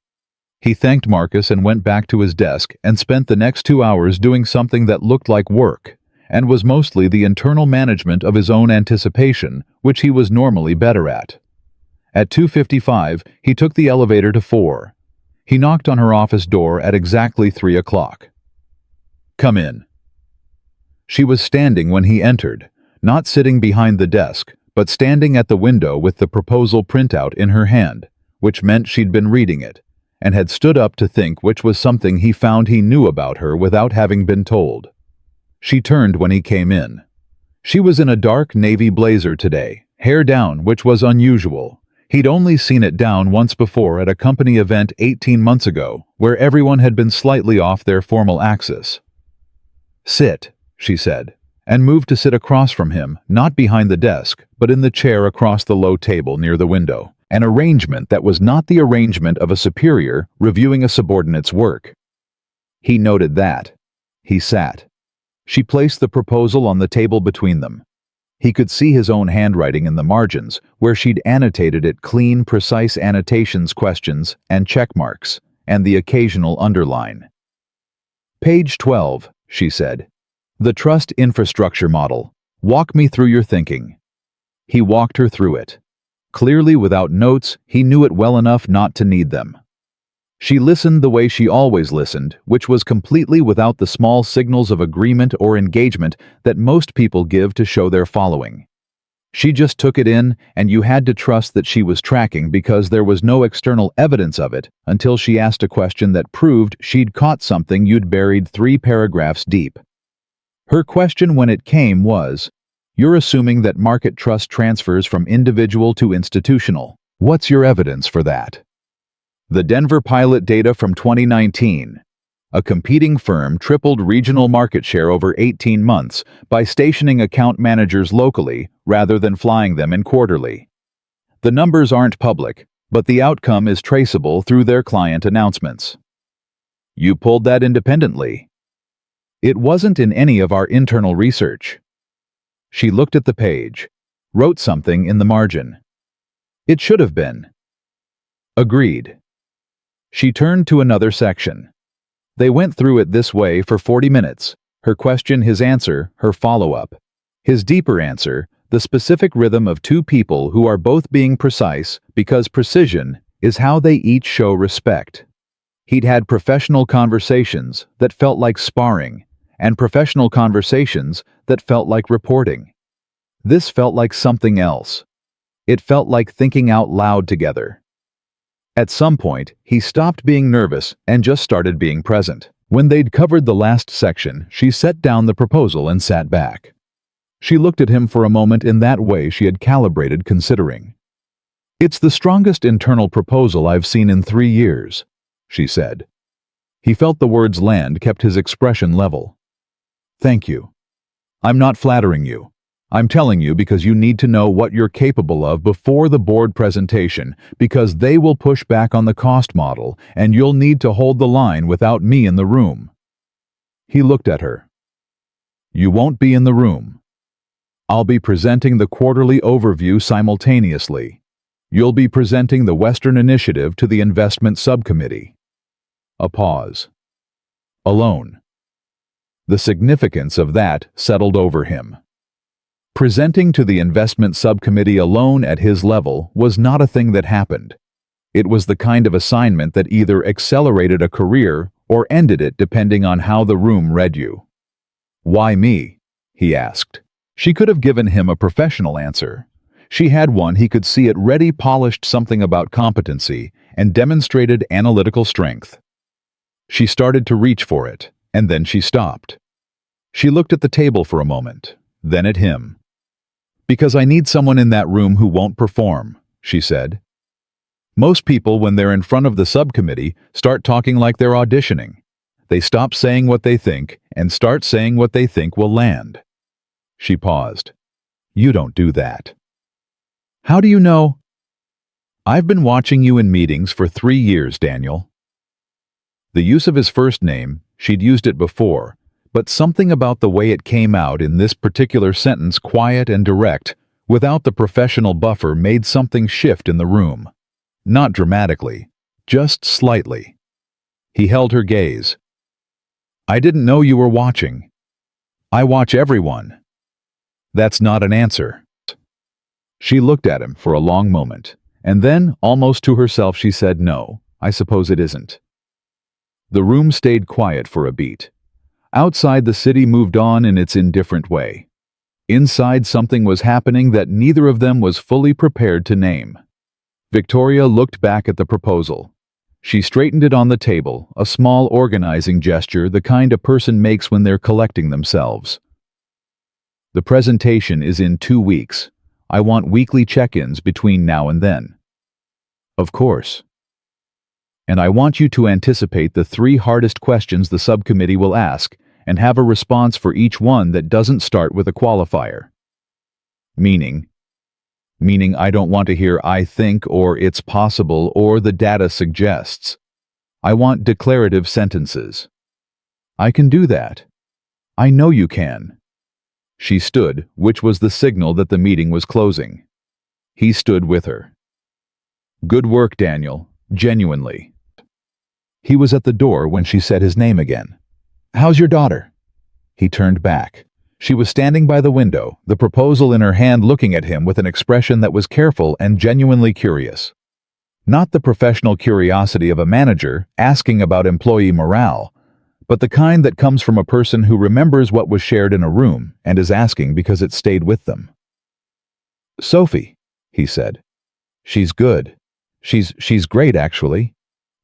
He thanked Marcus and went back to his desk and spent the next 2 hours doing something that looked like work, and was mostly the internal management of his own anticipation, which he was normally better at. At 2:55, he took the elevator to 4. He knocked on her office door at exactly 3 o'clock. Come in. She was standing when he entered, not sitting behind the desk, but standing at the window with the proposal printout in her hand, which meant she'd been reading it, and had stood up to think, which was something he found he knew about her without having been told. She turned when he came in. She was in a dark navy blazer today, hair down, which was unusual. He'd only seen it down once before at a company event 18 months ago, where everyone had been slightly off their formal axis. Sit, she said, and moved to sit across from him, not behind the desk, but in the chair across the low table near the window, an arrangement that was not the arrangement of a superior reviewing a subordinate's work. He noted that. He sat. She placed the proposal on the table between them. He could see his own handwriting in the margins, where she'd annotated it, clean, precise annotations, questions, and check marks, and the occasional underline. Page 12, she said. The trust infrastructure model. Walk me through your thinking. He walked her through it. Clearly without notes, he knew it well enough not to need them. She listened the way she always listened, which was completely without the small signals of agreement or engagement that most people give to show their following. She just took it in, and you had to trust that she was tracking because there was no external evidence of it until she asked a question that proved she'd caught something you'd buried 3 paragraphs deep. Her question when it came was, "You're assuming that market trust transfers from individual to institutional. What's your evidence for that?" The Denver pilot data from 2019. A competing firm tripled regional market share over 18 months by stationing account managers locally rather than flying them in quarterly. The numbers aren't public, but the outcome is traceable through their client announcements. You pulled that independently. It wasn't in any of our internal research. She looked at the page, wrote something in the margin. It should have been. Agreed. She turned to another section. They went through it this way for 40 minutes, her question, his answer, her follow-up. His deeper answer, the specific rhythm of 2 people who are both being precise because precision is how they each show respect. He'd had professional conversations that felt like sparring, and professional conversations that felt like reporting. This felt like something else. It felt like thinking out loud together. At some point, he stopped being nervous and just started being present. When they'd covered the last section, she set down the proposal and sat back. She looked at him for a moment in that way she had calibrated considering. "It's the strongest internal proposal I've seen in 3 years," she said. He felt the words land, kept his expression level. "Thank you. I'm not flattering you. I'm telling you because you need to know what you're capable of before the board presentation, because they will push back on the cost model, and you'll need to hold the line without me in the room." He looked at her. "You won't be in the room. I'll be presenting the quarterly overview simultaneously. You'll be presenting the Western Initiative to the investment subcommittee." A pause. Alone. The significance of that settled over him. Presenting to the investment subcommittee alone at his level was not a thing that happened. It was the kind of assignment that either accelerated a career or ended it depending on how the room read you. "Why me?" he asked. She could have given him a professional answer. She had one, he could see it, ready, polished, something about competency, and demonstrated analytical strength. She started to reach for it, and then she stopped. She looked at the table for a moment, then at him. "Because I need someone in that room who won't perform," she said. "Most people, when they're in front of the subcommittee, start talking like they're auditioning. They stop saying what they think and start saying what they think will land." She paused. "You don't do that." "How do you know?" "I've been watching you in meetings for 3 years, Daniel." The use of his first name, she'd used it before, but something about the way it came out in this particular sentence, quiet and direct, without the professional buffer, made something shift in the room. Not dramatically, just slightly. He held her gaze. "I didn't know you were watching." "I watch everyone." "That's not an answer." She looked at him for a long moment, and then, almost to herself, she said, "No, I suppose it isn't." The room stayed quiet for a beat. Outside, the city moved on in its indifferent way. Inside, something was happening that neither of them was fully prepared to name. Victoria looked back at the proposal. She straightened it on the table, a small organizing gesture, the kind a person makes when they're collecting themselves. "The presentation is in 2 weeks. I want weekly check-ins between now and then." "Of course." "And I want you to anticipate the 3 hardest questions the subcommittee will ask and have a response for each one that doesn't start with a qualifier." Meaning I don't want to hear "I think" or "it's possible" or "the data suggests." I want declarative sentences. "I can do that." "I know you can." She stood, which was the signal that the meeting was closing. He stood with her. "Good work, Daniel, genuinely." He was at the door when she said his name again. "How's your daughter?" He turned back. She was standing by the window, the proposal in her hand, looking at him with an expression that was careful and genuinely curious. Not the professional curiosity of a manager asking about employee morale, but the kind that comes from a person who remembers what was shared in a room and is asking because it stayed with them. "Sophie," he said. "She's good. She's great, actually.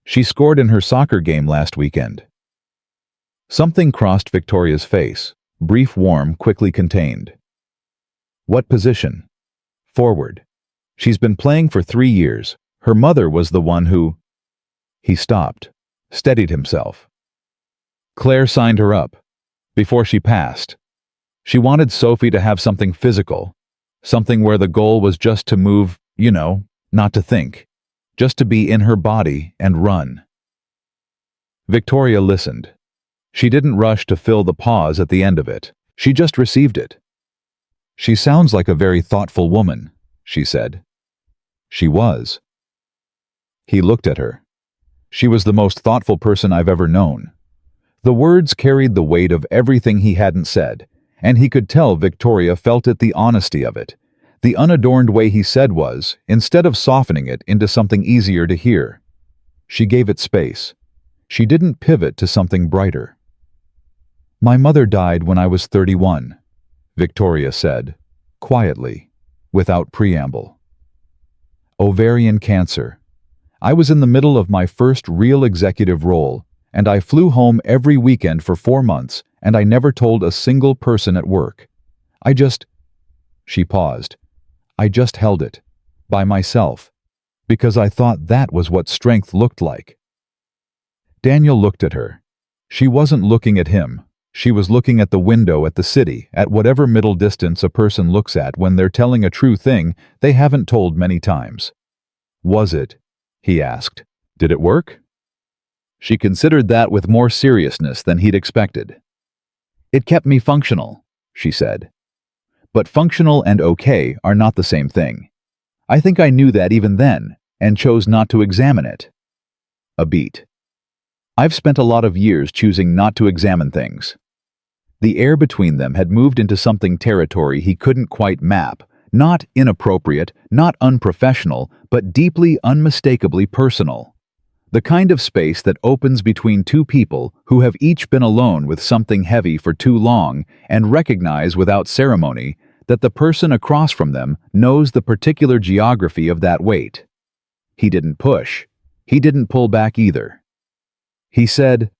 She scored in her soccer game last weekend." Something crossed Victoria's face, brief, warm, quickly contained. "What position?" "Forward. She's been playing for 3 years. Her mother was the one who—" He stopped, steadied himself. "Claire signed her up. Before she passed. She wanted Sophie to have something physical, something where the goal was just to move, not to think, just to be in her body and run." Victoria listened. She didn't rush to fill the pause at the end of it. She just received it. "She sounds like a very thoughtful woman," she said. She was. He looked at her. "She was the most thoughtful person I've ever known." The words carried the weight of everything he hadn't said, and he could tell Victoria felt it, the honesty of it. The unadorned way he said was, instead of softening it into something easier to hear. She gave it space. She didn't pivot to something brighter. "My mother died when I was 31, Victoria said, quietly, without preamble. "Ovarian cancer. I was in the middle of my first real executive role, and I flew home every weekend for 4 months, and I never told a single person at work. She paused. "I just held it, by myself, because I thought that was what strength looked like." Daniel looked at her. She wasn't looking at him. She was looking at the window, at the city, at whatever middle distance a person looks at when they're telling a true thing they haven't told many times. "Was it?" he asked. "Did it work?" She considered that with more seriousness than he'd expected. "It kept me functional," she said. "But functional and okay are not the same thing. I think I knew that even then, and chose not to examine it." A beat. "I've spent a lot of years choosing not to examine things." The air between them had moved into something territory he couldn't quite map, not inappropriate, not unprofessional, but deeply, unmistakably personal. The kind of space that opens between two people who have each been alone with something heavy for too long and recognize without ceremony that the person across from them knows the particular geography of that weight. He didn't push. He didn't pull back either. He said,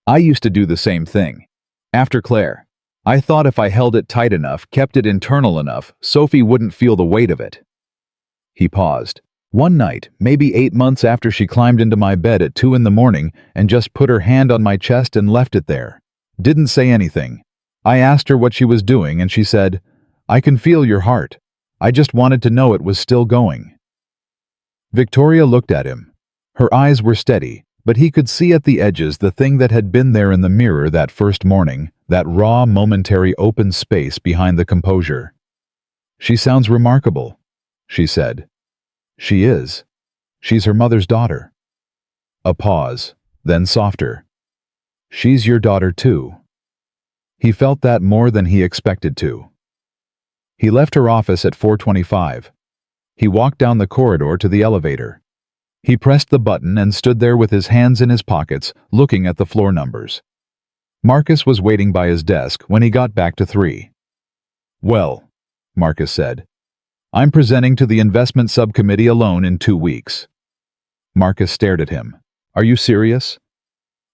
"I used to do the same thing. After Claire, I thought if I held it tight enough, kept it internal enough, Sophie wouldn't feel the weight of it." He paused. "One night, maybe 8 months after she climbed into my bed at 2 in the morning and just put her hand on my chest and left it there. Didn't say anything. I asked her what she was doing and she said, 'I can feel your heart. I just wanted to know it was still going.'" Victoria looked at him. Her eyes were steady, but he could see at the edges the thing that had been there in the mirror that first morning, that raw, momentary open space behind the composure. "She sounds remarkable," she said. "She is. She's her mother's daughter." A pause, then softer. "She's your daughter too." He felt that more than he expected to. He left her office at 4:25. He walked down the corridor to the elevator. He pressed the button and stood there with his hands in his pockets, looking at the floor numbers. Marcus was waiting by his desk when he got back to 3. "Well," Marcus said, "I'm presenting to the investment subcommittee alone in 2 weeks." Marcus stared at him. "Are you serious?"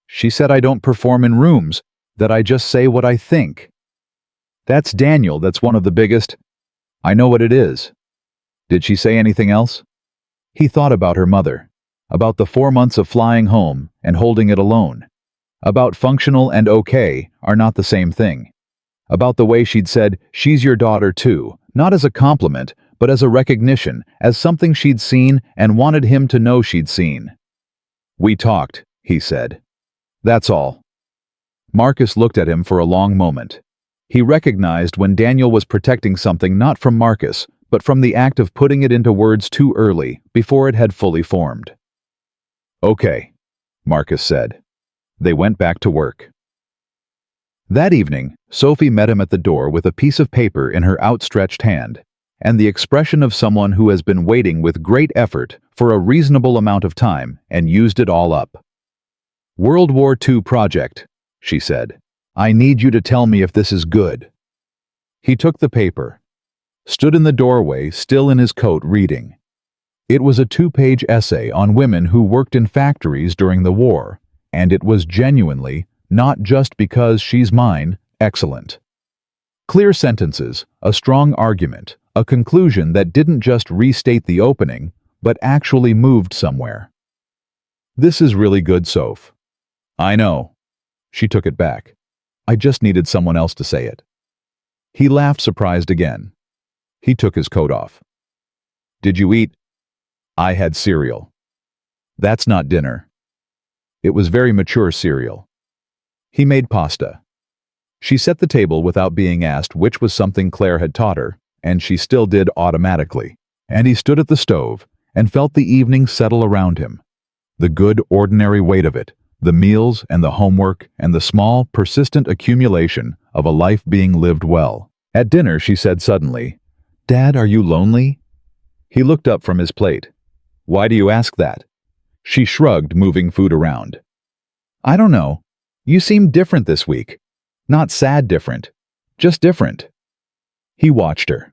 "She said I don't perform in rooms, that I just say what I think." "That's Daniel, that's one of the biggest—" "I know what it is." "Did she say anything else?" He thought about her mother, about the 4 months of flying home and holding it alone, about functional and okay are not the same thing, about the way she'd said, "She's your daughter too," not as a compliment, but as a recognition, as something she'd seen and wanted him to know she'd seen. "We talked," he said. "That's all." Marcus looked at him for a long moment. He recognized when Daniel was protecting something not from Marcus, but from the act of putting it into words too early, before it had fully formed. "Okay," Marcus said. They went back to work. That evening, Sophie met him at the door with a piece of paper in her outstretched hand, and the expression of someone who has been waiting with great effort for a reasonable amount of time and used it all up. "World War II project," she said. "I need you to tell me if this is good." He took the paper, stood in the doorway, still in his coat, reading. It was a 2-page essay on women who worked in factories during the war, and it was genuinely, not just because she's mine, excellent. Clear sentences, a strong argument, a conclusion that didn't just restate the opening, but actually moved somewhere. "This is really good, Soph." "I know." She took it back. "I just needed someone else to say it." He laughed, surprised again. He took his coat off. "Did you eat?" "I had cereal." "That's not dinner." It was very mature cereal. He made pasta. She set the table without being asked, which was something Claire had taught her, and she still did automatically. And he stood at the stove and felt the evening settle around him. The good, ordinary weight of it, the meals and the homework and the small, persistent accumulation of a life being lived well. At dinner, she said suddenly, "Dad, are you lonely?" He looked up from his plate. "Why do you ask that?" She shrugged, moving food around. "I don't know. You seem different this week. Not sad different, just different." He watched her.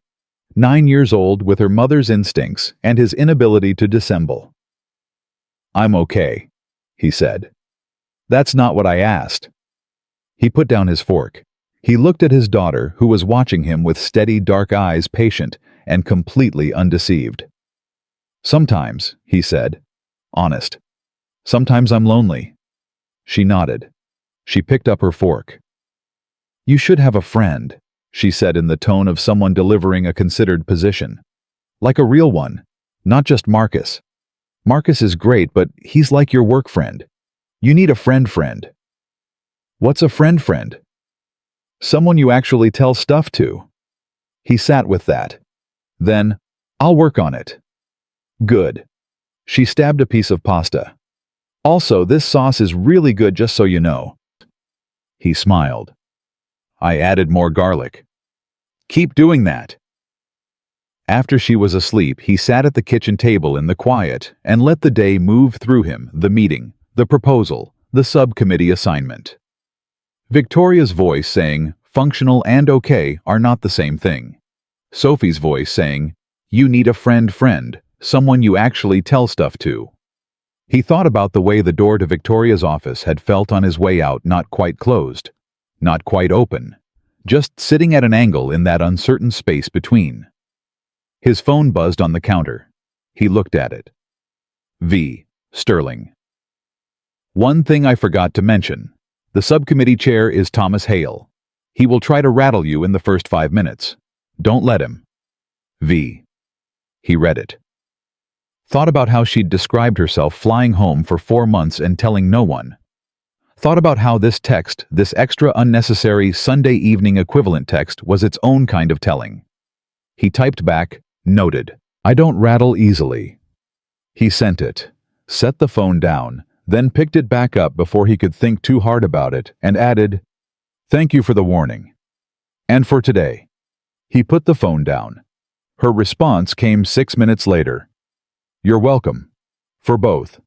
9 years old, with her mother's instincts and his inability to dissemble. "I'm okay," he said. "That's not what I asked." He put down his fork. He looked at his daughter, who was watching him with steady, dark eyes, patient and completely undeceived. "Sometimes," he said, honest. "Sometimes I'm lonely." She nodded. She picked up her fork. "You should have a friend," she said in the tone of someone delivering a considered position. "Like a real one, not just Marcus. Marcus is great, but he's like your work friend. You need a friend. "What's a friend? "Someone you actually tell stuff to." He sat with that. Then, "I'll work on it." "Good." She stabbed a piece of pasta. "Also, this sauce is really good, just so you know." He smiled. "I added more garlic." "Keep doing that." After she was asleep, he sat at the kitchen table in the quiet and let the day move through him, the meeting, the proposal, the subcommittee assignment. Victoria's voice saying, "Functional and okay are not the same thing." Sophie's voice saying, "You need a friend, someone you actually tell stuff to." He thought about the way the door to Victoria's office had felt on his way out, not quite closed, not quite open, just sitting at an angle in that uncertain space between. His phone buzzed on the counter. He looked at it. V. Sterling. One thing I forgot to mention. The subcommittee chair is Thomas Hale. He will try to rattle you in the first 5 minutes. Don't let him. V. He read it. Thought about how she'd described herself flying home for 4 months and telling no one. Thought about how this text, this extra unnecessary Sunday evening equivalent text, was its own kind of telling. He typed back, "Noted. I don't rattle easily." He sent it, set the phone down, then picked it back up before he could think too hard about it, and added, "Thank you for the warning. And for today." He put the phone down. Her response came 6 minutes later. "You're welcome. For both."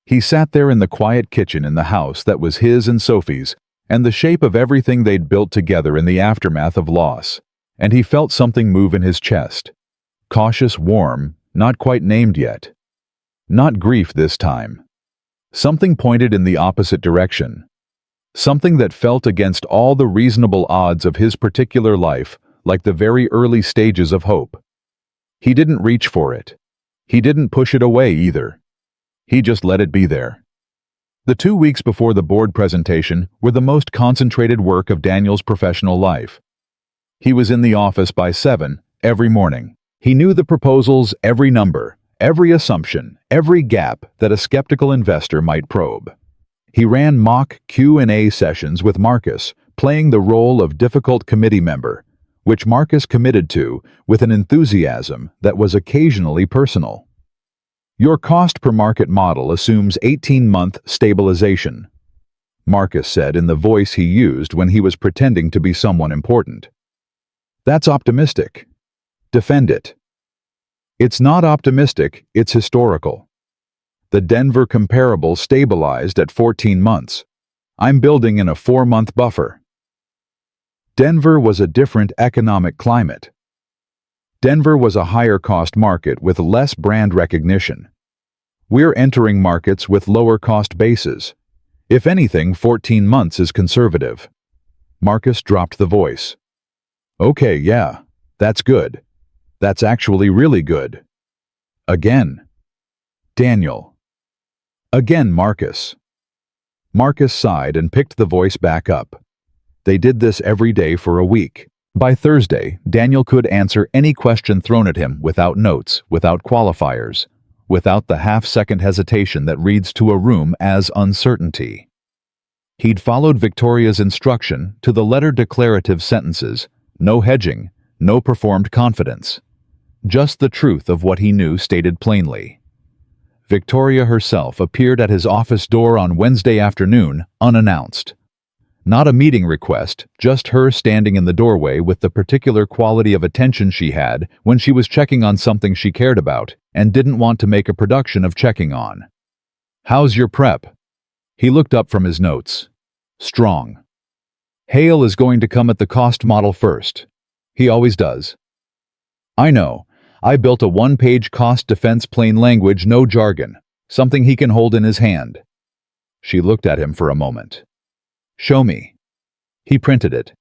He sat there in the quiet kitchen in the house that was his and Sophie's, and the shape of everything they'd built together in the aftermath of loss, and he felt something move in his chest. Cautious, warm, not quite named yet. Not grief this time. Something pointed in the opposite direction. Something that felt against all the reasonable odds of his particular life, like the very early stages of hope. He didn't reach for it. He didn't push it away either. He just let it be there. The 2 weeks before the board presentation were the most concentrated work of Daniel's professional life. He was in the office by 7 every morning. He knew the proposals, every number, every assumption, every gap that a skeptical investor might probe. He ran mock Q&A sessions with Marcus, playing the role of difficult committee member, which Marcus committed to with an enthusiasm that was occasionally personal. "Your cost per market model assumes 18-month stabilization," Marcus said in the voice he used when he was pretending to be someone important. "That's optimistic. Defend it." "It's not optimistic, it's historical. The Denver comparable stabilized at 14 months. I'm building in a 4-month buffer." Denver was a different economic climate. Denver was a higher-cost market with less brand recognition. We're entering markets with lower-cost bases. If anything, 14 months is conservative. Marcus dropped the voice. "Okay, yeah, that's good. That's actually really good." Again. Daniel. Again, Marcus. Marcus sighed and picked the voice back up. They did this every day for a week. By Thursday, Daniel could answer any question thrown at him without notes, without qualifiers, without the half-second hesitation that reads to a room as uncertainty. He'd followed Victoria's instruction to the letter, declarative sentences, no hedging, no performed confidence. Just the truth of what he knew stated plainly. Victoria herself appeared at his office door on Wednesday afternoon, unannounced. Not a meeting request, just her standing in the doorway with the particular quality of attention she had when she was checking on something she cared about and didn't want to make a production of checking on. "How's your prep?" He looked up from his notes. "Strong. Hale is going to come at the cost model first. He always does." "I know. I built a 1-page cost defense, plain language, no jargon, something he can hold in his hand." She looked at him for a moment. "Show me." He printed it.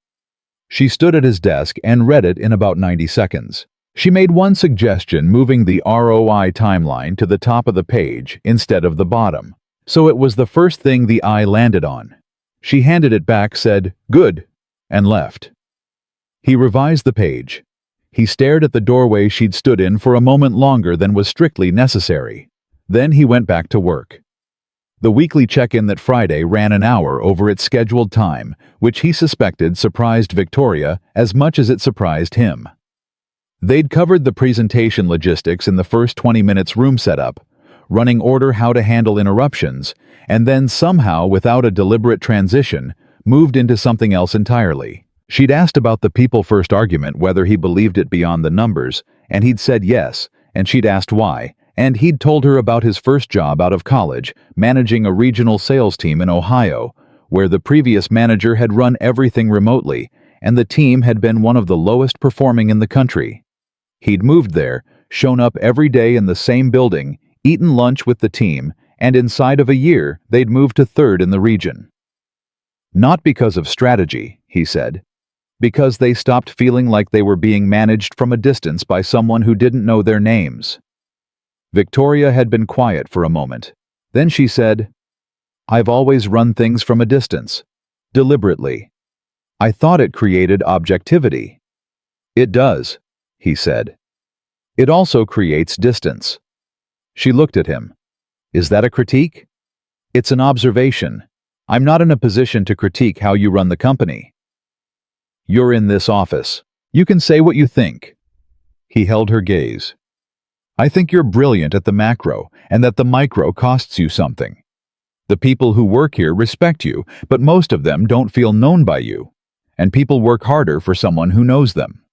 She stood at his desk and read it in about 90 seconds. She made one suggestion, moving the ROI timeline to the top of the page instead of the bottom, so it was the first thing the eye landed on. She handed it back, said, "Good," and left. He revised the page. He stared at the doorway she'd stood in for a moment longer than was strictly necessary. Then he went back to work. The weekly check-in that Friday ran an hour over its scheduled time, which he suspected surprised Victoria as much as it surprised him. They'd covered the presentation logistics in the first 20 minutes, room setup, running order, how to handle interruptions, and then somehow, without a deliberate transition, moved into something else entirely. She'd asked about the people-first argument, whether he believed it beyond the numbers, and he'd said yes, and she'd asked why. And he'd told her about his first job out of college, managing a regional sales team in Ohio, where the previous manager had run everything remotely, and the team had been one of the lowest performing in the country. He'd moved there, shown up every day in the same building, eaten lunch with the team, and inside of a year, they'd moved to third in the region. Not because of strategy, he said. Because they stopped feeling like they were being managed from a distance by someone who didn't know their names. Victoria had been quiet for a moment. Then she said, "I've always run things from a distance. Deliberately. I thought it created objectivity." "It does," he said. "It also creates distance." She looked at him. "Is that a critique?" "It's an observation. I'm not in a position to critique how you run the company." "You're in this office. You can say what you think." He held her gaze. "I think you're brilliant at the macro, and that the micro costs you something. The people who work here respect you, but most of them don't feel known by you, and people work harder for someone who knows them."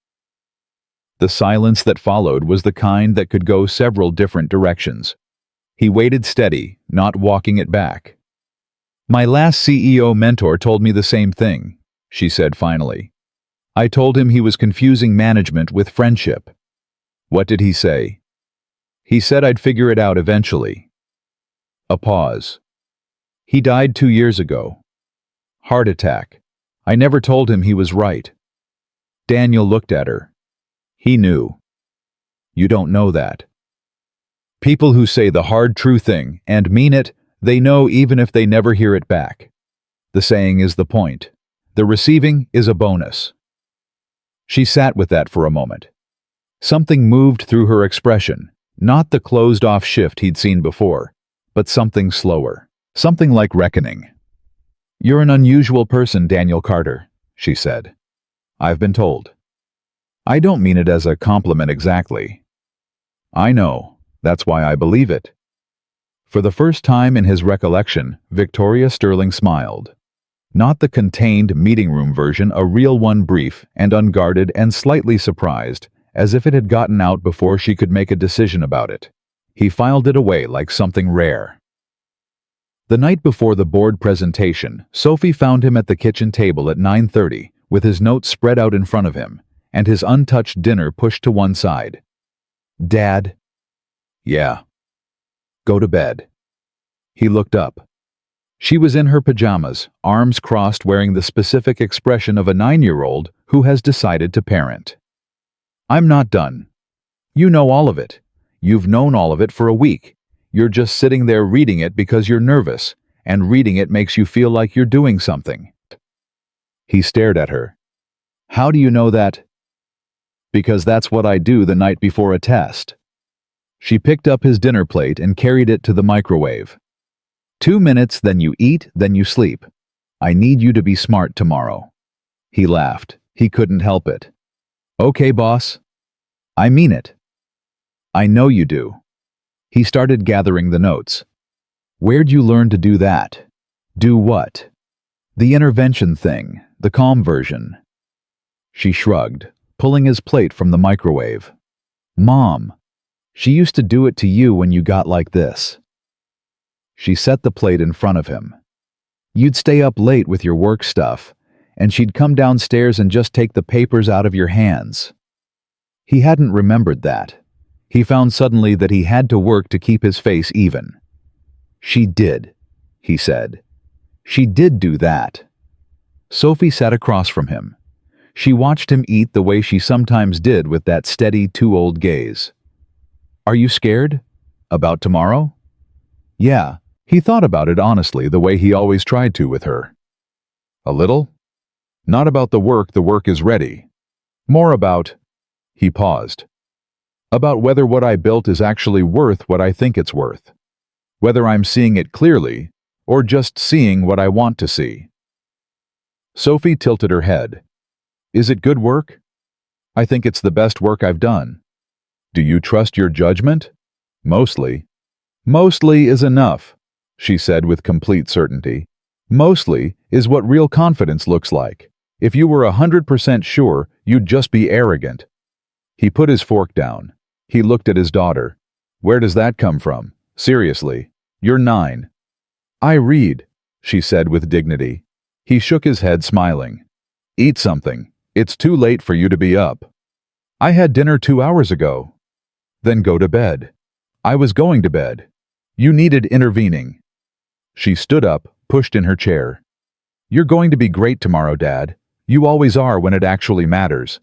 The silence that followed was the kind that could go several different directions. He waited steady, not walking it back. "My last CEO mentor told me the same thing," she said finally. "I told him he was confusing management with friendship." "What did he say?" "He said I'd figure it out eventually." A pause. "He died 2 years ago. Heart attack. I never told him he was right." Daniel looked at her. He knew. "You don't know that. People who say the hard true thing and mean it, they know even if they never hear it back. The saying is the point. The receiving is a bonus." She sat with that for a moment. Something moved through her expression, not the closed-off shift he'd seen before, but something slower, something like reckoning. "You're an unusual person, Daniel Carter," she said. "I've been told. I don't mean it as a compliment exactly. I know, that's why I believe it." For the first time in his recollection, Victoria Sterling smiled. Not the contained meeting room version, a real one, brief and unguarded and slightly surprised, as if it had gotten out before she could make a decision about it. He filed it away like something rare. The night before the board presentation, Sophie found him at the kitchen table at 9:30, with his notes spread out in front of him, and his untouched dinner pushed to one side. "Dad?" "Yeah." "Go to bed." He looked up. She was in her pajamas, arms crossed, wearing the specific expression of a 9-year-old who has decided to parent. "I'm not done. You know all of it. You've known all of it for a week. You're just sitting there reading it because you're nervous, and reading it makes you feel like you're doing something." He stared at her. "How do you know that?" "Because that's what I do the night before a test." She picked up his dinner plate and carried it to the microwave. 2 minutes, then you eat, then you sleep. I need you to be smart tomorrow." He laughed. He couldn't help it. "Okay, boss." "I mean it." "I know you do." He started gathering the notes. "Where'd you learn to do that?" "Do what?" "The intervention thing, the calm version." She shrugged, pulling his plate from the microwave. "Mom. She used to do it to you when you got like this." She set the plate in front of him. "You'd stay up late with your work stuff, and she'd come downstairs and just take the papers out of your hands." He hadn't remembered that. He found suddenly that he had to work to keep his face even. "She did," he said. "She did do that." Sophie sat across from him. She watched him eat the way she sometimes did, with that steady, too-old gaze. "Are you scared? About tomorrow?" "Yeah." He thought about it honestly, the way he always tried to with her. "A little? Not about the work is ready. More about—" He paused. "About whether what I built is actually worth what I think it's worth. Whether I'm seeing it clearly, or just seeing what I want to see." Sophie tilted her head. "Is it good work?" "I think it's the best work I've done." "Do you trust your judgment?" "Mostly." "Mostly is enough," she said with complete certainty. "Mostly is what real confidence looks like. If you were 100% sure, you'd just be arrogant." He put his fork down. He looked at his daughter. "Where does that come from? Seriously, you're 9. "I read," she said with dignity. He shook his head, smiling. "Eat something. It's too late for you to be up. I had dinner 2 hours ago. Then go to bed. I was going to bed. You needed intervening. She stood up, pushed in her chair. You're going to be great tomorrow, Dad. You always are when it actually matters.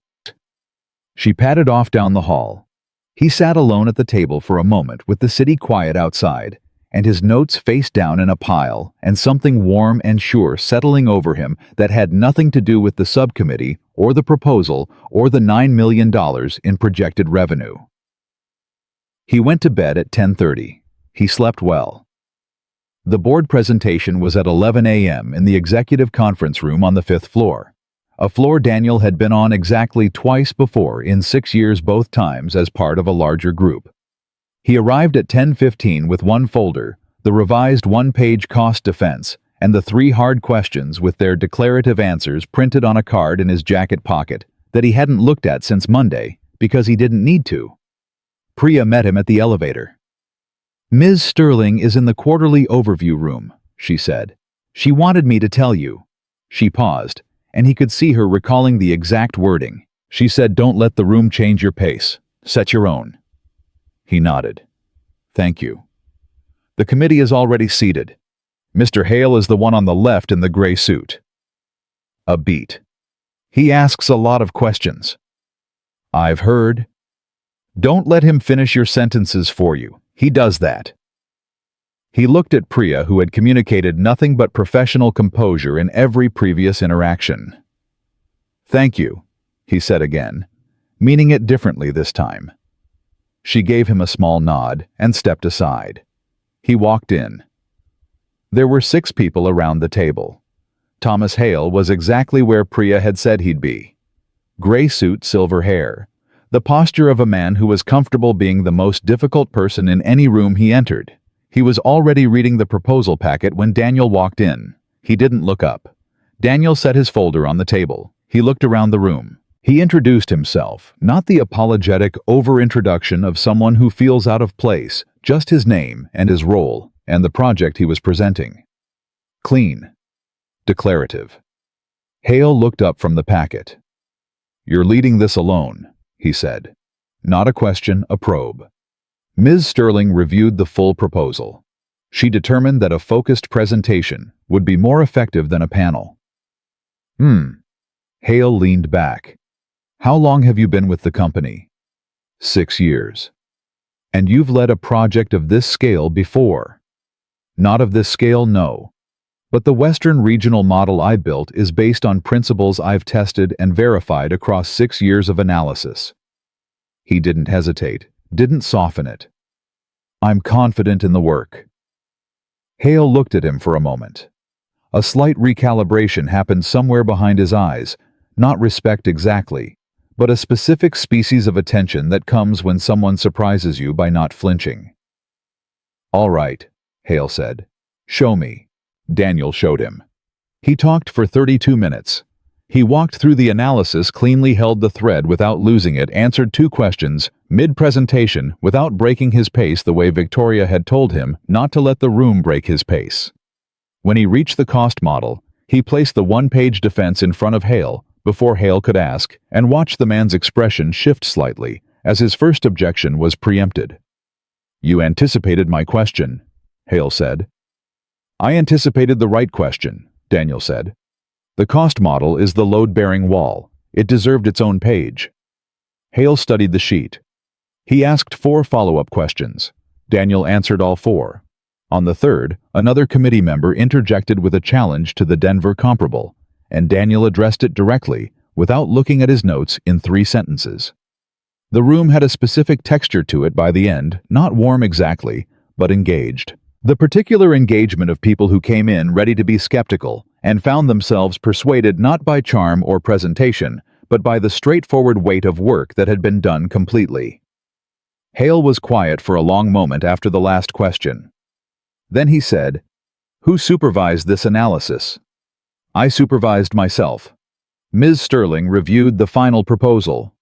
She padded off down the hall. He sat alone at the table for a moment with the city quiet outside, and his notes face down in a pile, and something warm and sure settling over him that had nothing to do with the subcommittee or the proposal or the $9 million in projected revenue. He went to bed at 10:30. He slept well. The board presentation was at 11 a.m. in the executive conference room on the 5th floor, a floor Daniel had been on exactly twice before in 6 years, both times as part of a larger group. He arrived at 10:15 with one folder, the revised one-page cost defense, and the 3 hard questions with their declarative answers printed on a card in his jacket pocket that he hadn't looked at since Monday because he didn't need to. Priya met him at the elevator. Ms. Sterling is in the quarterly overview room, she said. She wanted me to tell you. She paused, and he could see her recalling the exact wording. She said, don't let the room change your pace. Set your own. He nodded. Thank you. The committee is already seated. Mr. Hale is the one on the left in the gray suit. A beat. He asks a lot of questions. I've heard. Don't let him finish your sentences for you. He does that. He looked at Priya, who had communicated nothing but professional composure in every previous interaction. Thank you, he said again, meaning it differently this time. She gave him a small nod and stepped aside. He walked in. There were 6 people around the table. Thomas Hale was exactly where Priya had said he'd be. Gray suit, silver hair. The posture of a man who was comfortable being the most difficult person in any room he entered. He was already reading the proposal packet when Daniel walked in. He didn't look up. Daniel set his folder on the table. He looked around the room. He introduced himself, not the apologetic over-introduction of someone who feels out of place, just his name and his role and the project he was presenting. Clean. Declarative. Hale looked up from the packet. You're leading this alone, he said. Not a question, a probe. Ms. Sterling reviewed the full proposal. She determined that a focused presentation would be more effective than a panel. Hale leaned back. How long have you been with the company? 6 years. And you've led a project of this scale before? Not of this scale, no. But the Western regional model I built is based on principles I've tested and verified across 6 years of analysis. He didn't hesitate, didn't soften it. I'm confident in the work. Hale looked at him for a moment. A slight recalibration happened somewhere behind his eyes, not respect exactly, but a specific species of attention that comes when someone surprises you by not flinching. All right, Hale said. Show me. Daniel showed him. He talked for 32 minutes. He walked through the analysis, cleanly held the thread without losing it, answered 2 questions, mid-presentation, without breaking his pace the way Victoria had told him not to let the room break his pace. When he reached the cost model, he placed the one-page defense in front of Hale before Hale could ask, and watched the man's expression shift slightly as his first objection was preempted. You anticipated my question, Hale said. I anticipated the right question, Daniel said. The cost model is the load-bearing wall. It deserved its own page. Hale studied the sheet. He asked 4 follow-up questions. Daniel answered all 4. On the 3rd, another committee member interjected with a challenge to the Denver comparable, and Daniel addressed it directly, without looking at his notes, in 3 sentences. The room had a specific texture to it by the end, not warm exactly, but engaged. The particular engagement of people who came in ready to be skeptical and found themselves persuaded not by charm or presentation, but by the straightforward weight of work that had been done completely. Hale was quiet for a long moment after the last question. Then he said, Who supervised this analysis? I supervised myself. Ms. Sterling reviewed the final proposal.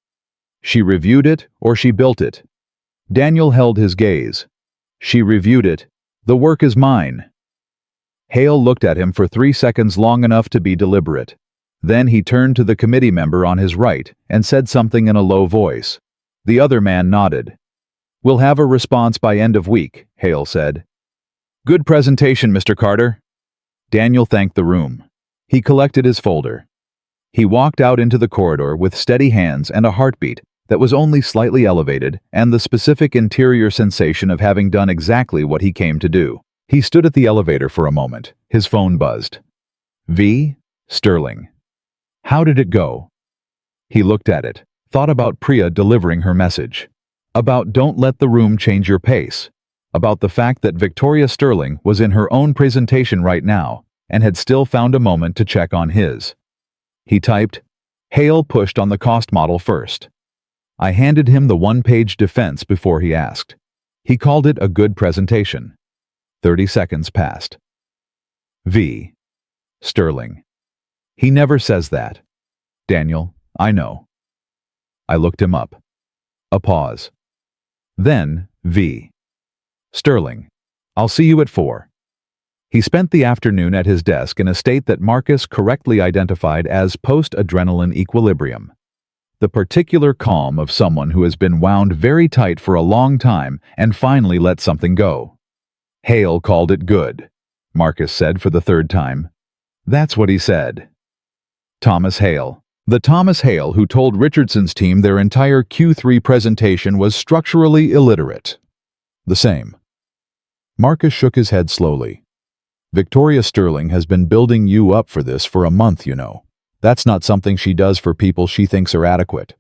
She reviewed it or she built it? Daniel held his gaze. She reviewed it. The work is mine. Hale looked at him for 3 seconds, long enough to be deliberate. Then he turned to the committee member on his right and said something in a low voice. The other man nodded. "We'll have a response by end of week," Hale said. "Good presentation, Mr. Carter." Daniel thanked the room. He collected his folder. He walked out into the corridor with steady hands and a heartbeat that was only slightly elevated and the specific interior sensation of having done exactly what he came to do. He stood at the elevator for a moment. His phone buzzed. V. Sterling. How did it go? He looked at it, thought about Priya delivering her message. About don't let the room change your pace. About the fact that Victoria Sterling was in her own presentation right now and had still found a moment to check on his. He typed, Hale pushed on the cost model first. I handed him the one-page defense before he asked. He called it a good presentation. 30 seconds passed. V. Sterling. He never says that. Daniel, I know. I looked him up. A pause. Then, V. Sterling. I'll see you at 4. He spent the afternoon at his desk in a state that Marcus correctly identified as post-adrenaline equilibrium. The particular calm of someone who has been wound very tight for a long time and finally let something go. Hale called it good, Marcus said for the 3rd time. That's what he said. Thomas Hale. The Thomas Hale who told Richardson's team their entire Q3 presentation was structurally illiterate. The same. Marcus shook his head slowly. Victoria Sterling has been building you up for this for a month, you know. That's not something she does for people she thinks are adequate.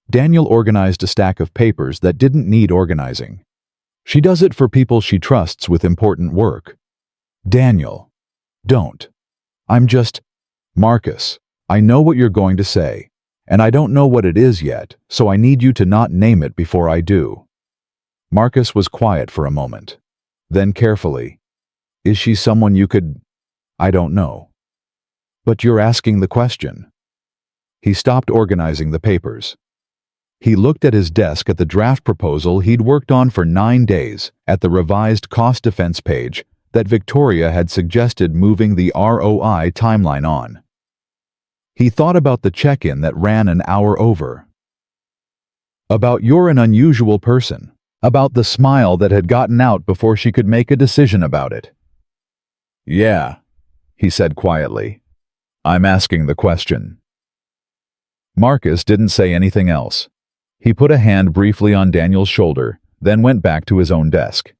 Daniel organized a stack of papers that didn't need organizing. She does it for people she trusts with important work. Daniel. Don't. I'm just... Marcus, I know what you're going to say, and I don't know what it is yet, so I need you to not name it before I do. Marcus was quiet for a moment. Then carefully, is she someone you could... I don't know. But you're asking the question. He stopped organizing the papers. He looked at his desk at the draft proposal he'd worked on for 9 days, at the revised cost defense page that Victoria had suggested moving the ROI timeline on. He thought about the check-in that ran an hour over. About you're an unusual person. About the smile that had gotten out before she could make a decision about it. Yeah, he said quietly. I'm asking the question. Marcus didn't say anything else. He put a hand briefly on Daniel's shoulder, then went back to his own desk.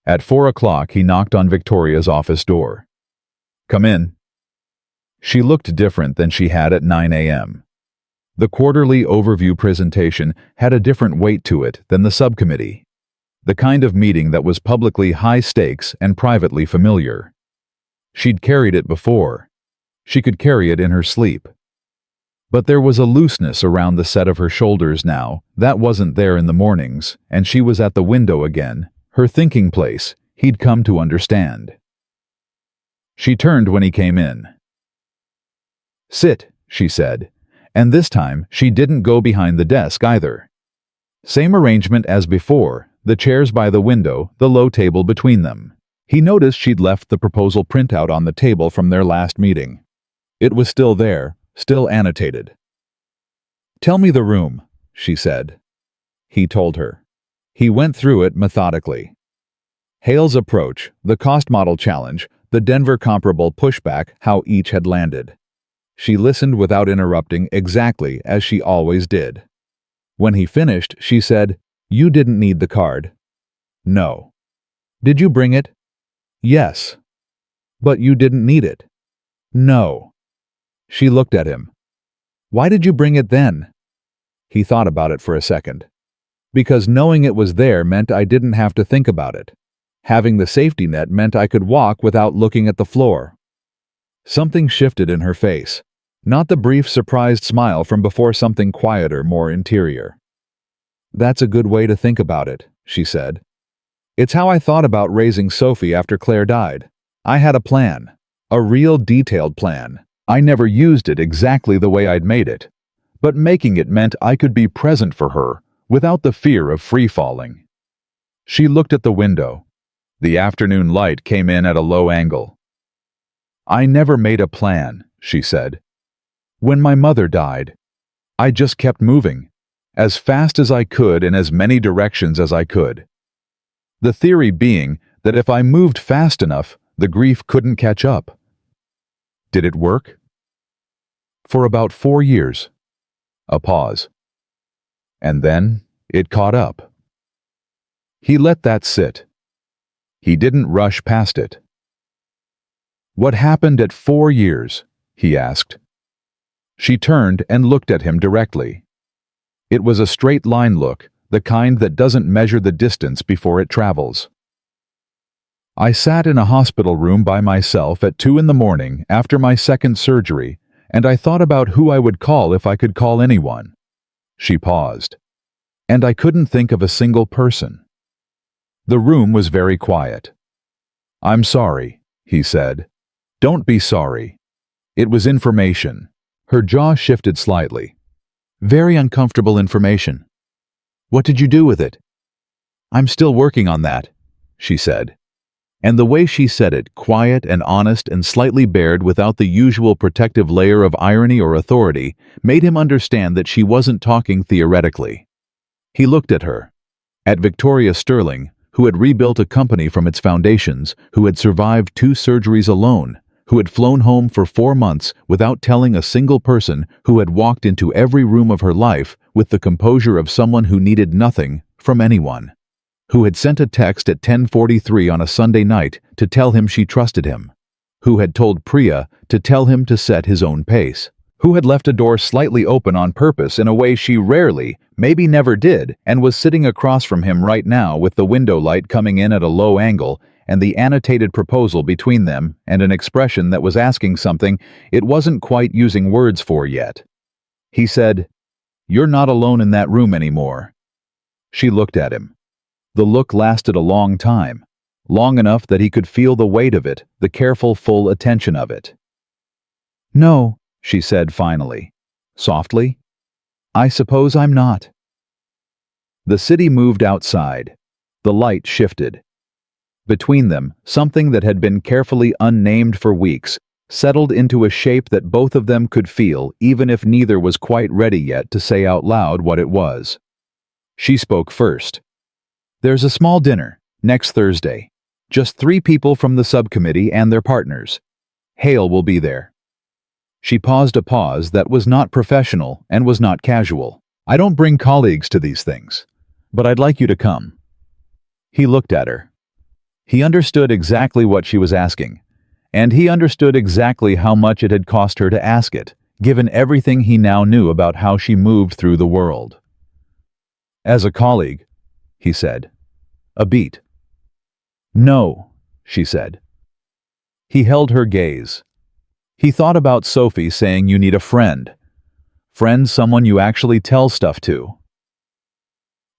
At 4 o'clock, he knocked on Victoria's office door. Come in. She looked different than she had at 9 a.m. The quarterly overview presentation had a different weight to it than the subcommittee. The kind of meeting that was publicly high stakes and privately familiar. She'd carried it before. She could carry it in her sleep. But there was a looseness around the set of her shoulders now that wasn't there in the mornings, and she was at the window again, her thinking place he'd come to understand. She turned when he came in. Sit, she said, and this time she didn't go behind the desk either. Same arrangement as before, the chairs by the window, the low table between them. He noticed she'd left the proposal printout on the table from their last meeting. It was still there, still annotated. Tell me the room, she said. He told her. He went through it methodically. Hale's approach, the cost model challenge, the Denver comparable pushback, how each had landed. She listened without interrupting exactly as she always did. When he finished, she said, You didn't need the card. No. Did you bring it? Yes. But you didn't need it. No. She looked at him. Why did you bring it then? He thought about it for a second. Because knowing it was there meant I didn't have to think about it. Having the safety net meant I could walk without looking at the floor. Something shifted in her face. Not the brief surprised smile from before, something quieter, more interior. That's a good way to think about it, she said. It's how I thought about raising Sophie after Claire died. I had a plan. A real detailed plan. I never used it exactly the way I'd made it. But making it meant I could be present for her, without the fear of free-falling. She looked at the window. The afternoon light came in at a low angle. I never made a plan, she said. When my mother died, I just kept moving, as fast as I could in as many directions as I could. The theory being that if I moved fast enough, the grief couldn't catch up. Did it work? For about 4 years. A pause. And then it caught up. He let that sit. He didn't rush past it. What happened at 4 years? He asked. She turned and looked at him directly. It was a straight-line look, the kind that doesn't measure the distance before it travels. I sat in a hospital room by myself at 2 in the morning after my second surgery, and I thought about who I would call if I could call anyone. She paused. And I couldn't think of a single person. The room was very quiet. "I'm sorry," he said. "Don't be sorry. It was information." Her jaw shifted slightly. "Very uncomfortable information. What did you do with it?" "I'm still working on that," she said. And the way she said it, quiet and honest and slightly bared without the usual protective layer of irony or authority, made him understand that she wasn't talking theoretically. He looked at her. At Victoria Sterling, who had rebuilt a company from its foundations, who had survived 2 surgeries alone, who had flown home for 4 months without telling a single person, who had walked into every room of her life with the composure of someone who needed nothing from anyone, who had sent a text at 10:43 on a Sunday night to tell him she trusted him, who had told Priya to tell him to set his own pace, who had left a door slightly open on purpose in a way she rarely, maybe never did, and was sitting across from him right now with the window light coming in at a low angle and the annotated proposal between them and an expression that was asking something it wasn't quite using words for yet. He said, "You're not alone in that room anymore." She looked at him. The look lasted a long time, long enough that he could feel the weight of it, the careful, full attention of it. "No," she said finally, softly. "I suppose I'm not." The city moved outside. The light shifted. Between them, something that had been carefully unnamed for weeks settled into a shape that both of them could feel, even if neither was quite ready yet to say out loud what it was. She spoke first. "There's a small dinner, next Thursday. Just 3 people from the subcommittee and their partners. Hale will be there." She paused a pause that was not professional and was not casual. "I don't bring colleagues to these things, but I'd like you to come." He looked at her. He understood exactly what she was asking, and he understood exactly how much it had cost her to ask it, given everything he now knew about how she moved through the world. "As a colleague," he said. "A beat." "No," she said. He held her gaze. He thought about Sophie saying you need a friend. Friend, someone you actually tell stuff to.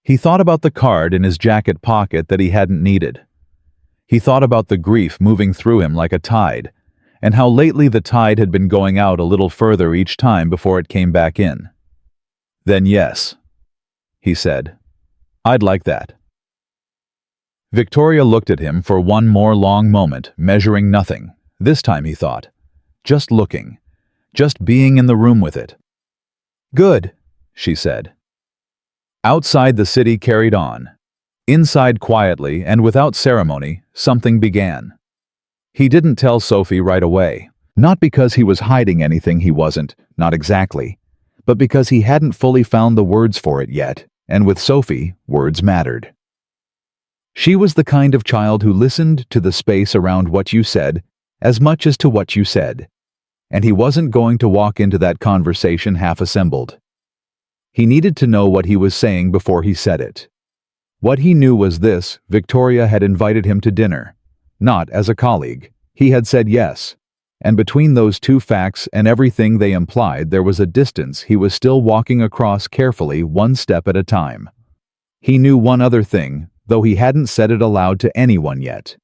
He thought about the card in his jacket pocket that he hadn't needed. He thought about the grief moving through him like a tide, and how lately the tide had been going out a little further each time before it came back in. "Then yes," he said. "I'd like that." Victoria looked at him for one more long moment, measuring nothing. This time, he thought. Just looking. Just being in the room with it. "Good," she said. Outside, the city carried on. Inside, quietly and without ceremony, something began. He didn't tell Sophie right away. Not because he was hiding anything he wasn't, not exactly, but because he hadn't fully found the words for it yet, and with Sophie, words mattered. She was the kind of child who listened to the space around what you said as much as to what you said, and he wasn't going to walk into that conversation half-assembled. He needed to know what he was saying before he said it. What he knew was this: Victoria had invited him to dinner. Not as a colleague. He had said yes. And between those two facts and everything they implied, there was a distance he was still walking across carefully, one step at a time. He knew one other thing, though he hadn't said it aloud to anyone yet.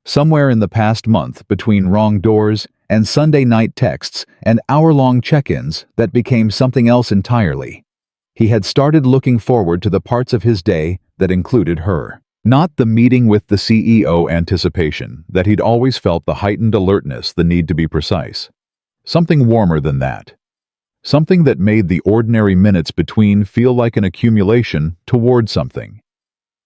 Somewhere in the past month, between wrong doors and Sunday night texts and hour-long check-ins that became something else entirely, he had started looking forward to the parts of his day that included her. Not the meeting with the CEO anticipation that he'd always felt, the heightened alertness, the need to be precise. Something warmer than that. something that made the ordinary minutes between feel like an accumulation toward something.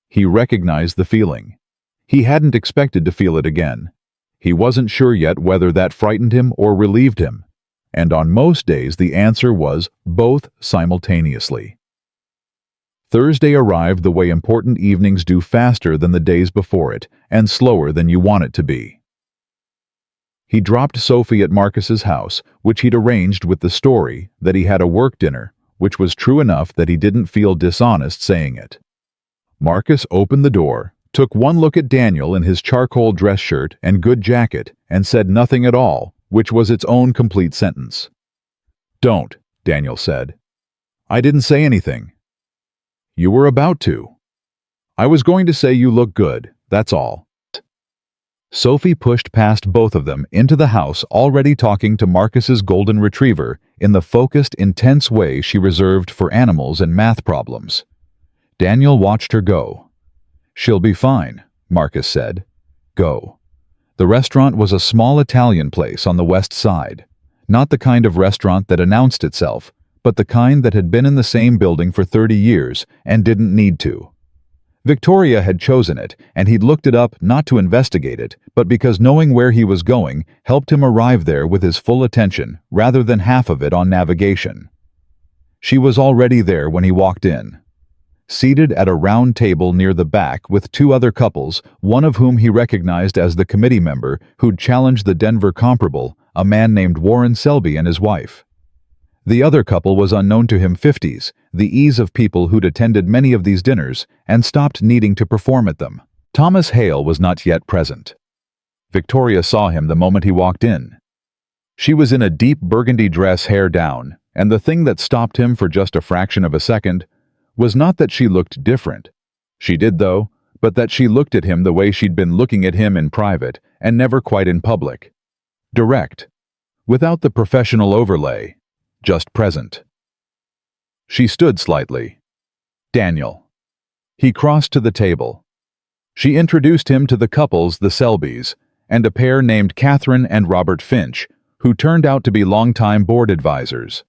He recognized the feeling. He hadn't expected to feel it again. He wasn't sure yet whether that frightened him or relieved him, and on most days the answer was both simultaneously. Thursday arrived the way important evenings do, faster than the days before it, and slower than you want it to be. He dropped Sophie at Marcus's house, which he'd arranged with the story that he had a work dinner, which was true enough that he didn't feel dishonest saying it. Marcus opened the door, took one look at Daniel in his charcoal dress shirt and good jacket, and said nothing at all, which was its own complete sentence. "Don't," Daniel said. "I didn't say anything." "You were about to." "I was going to say you look good, that's all." Sophie pushed past both of them into the house, already talking to Marcus's golden retriever in the focused, intense way she reserved for animals and math problems. Daniel watched her go. "She'll be fine," Marcus said. "Go." The restaurant was a small Italian place on the west side. Not the kind of restaurant that announced itself, but the kind that had been in the same building for 30 years and didn't need to. Victoria had chosen it, and he'd looked it up not to investigate it, but because knowing where he was going helped him arrive there with his full attention, rather than half of it on navigation. She was already there when he walked in. Seated at a round table near the back with two other couples, one of whom he recognized as the committee member who'd challenged the Denver comparable, a man named Warren Selby and his wife. The other couple was unknown to him, 50s, the ease of people who'd attended many of these dinners and stopped needing to perform at them. Thomas Hale was not yet present. Victoria saw him the moment he walked in. She was in a deep burgundy dress, hair down, and the thing that stopped him for just a fraction of a second was not that she looked different. She did, though, but that she looked at him the way she'd been looking at him in private and never quite in public. Direct, without the professional overlay, just present. She stood slightly. "Daniel." He crossed to the table. She introduced him to the couples, the Selbys, and a pair named Catherine and Robert Finch, who turned out to be longtime board advisors.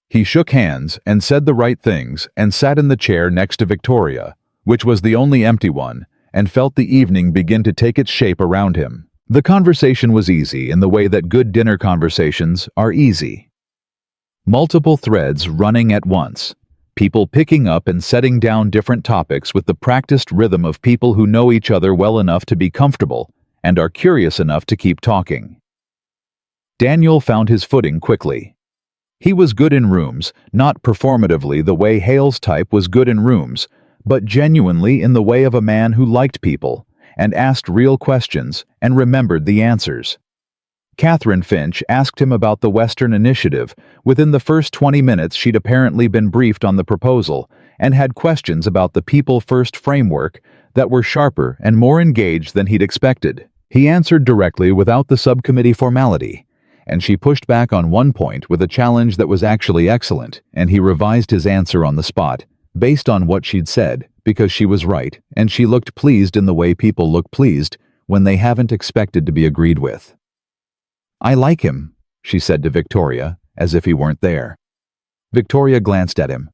He shook hands and said the right things and sat in the chair next to Victoria, which was the only empty one, and felt the evening begin to take its shape around him. The conversation was easy in the way that good dinner conversations are easy. Multiple threads running at once, people picking up and setting down different topics with the practiced rhythm of people who know each other well enough to be comfortable and are curious enough to keep talking. Daniel found his footing quickly. He was good in rooms, not performatively the way Hale's type was good in rooms, but genuinely in the way of a man who liked people and asked real questions and remembered the answers. Catherine Finch asked him about the Western Initiative. Within the first 20 minutes she'd apparently been briefed on the proposal and had questions about the People First framework that were sharper and more engaged than he'd expected. He answered directly without the subcommittee formality, and she pushed back on one point with a challenge that was actually excellent, and he revised his answer on the spot, based on what she'd said, because she was right, and she looked pleased in the way people look pleased when they haven't expected to be agreed with. "I like him," she said to Victoria, as if he weren't there. Victoria glanced at him.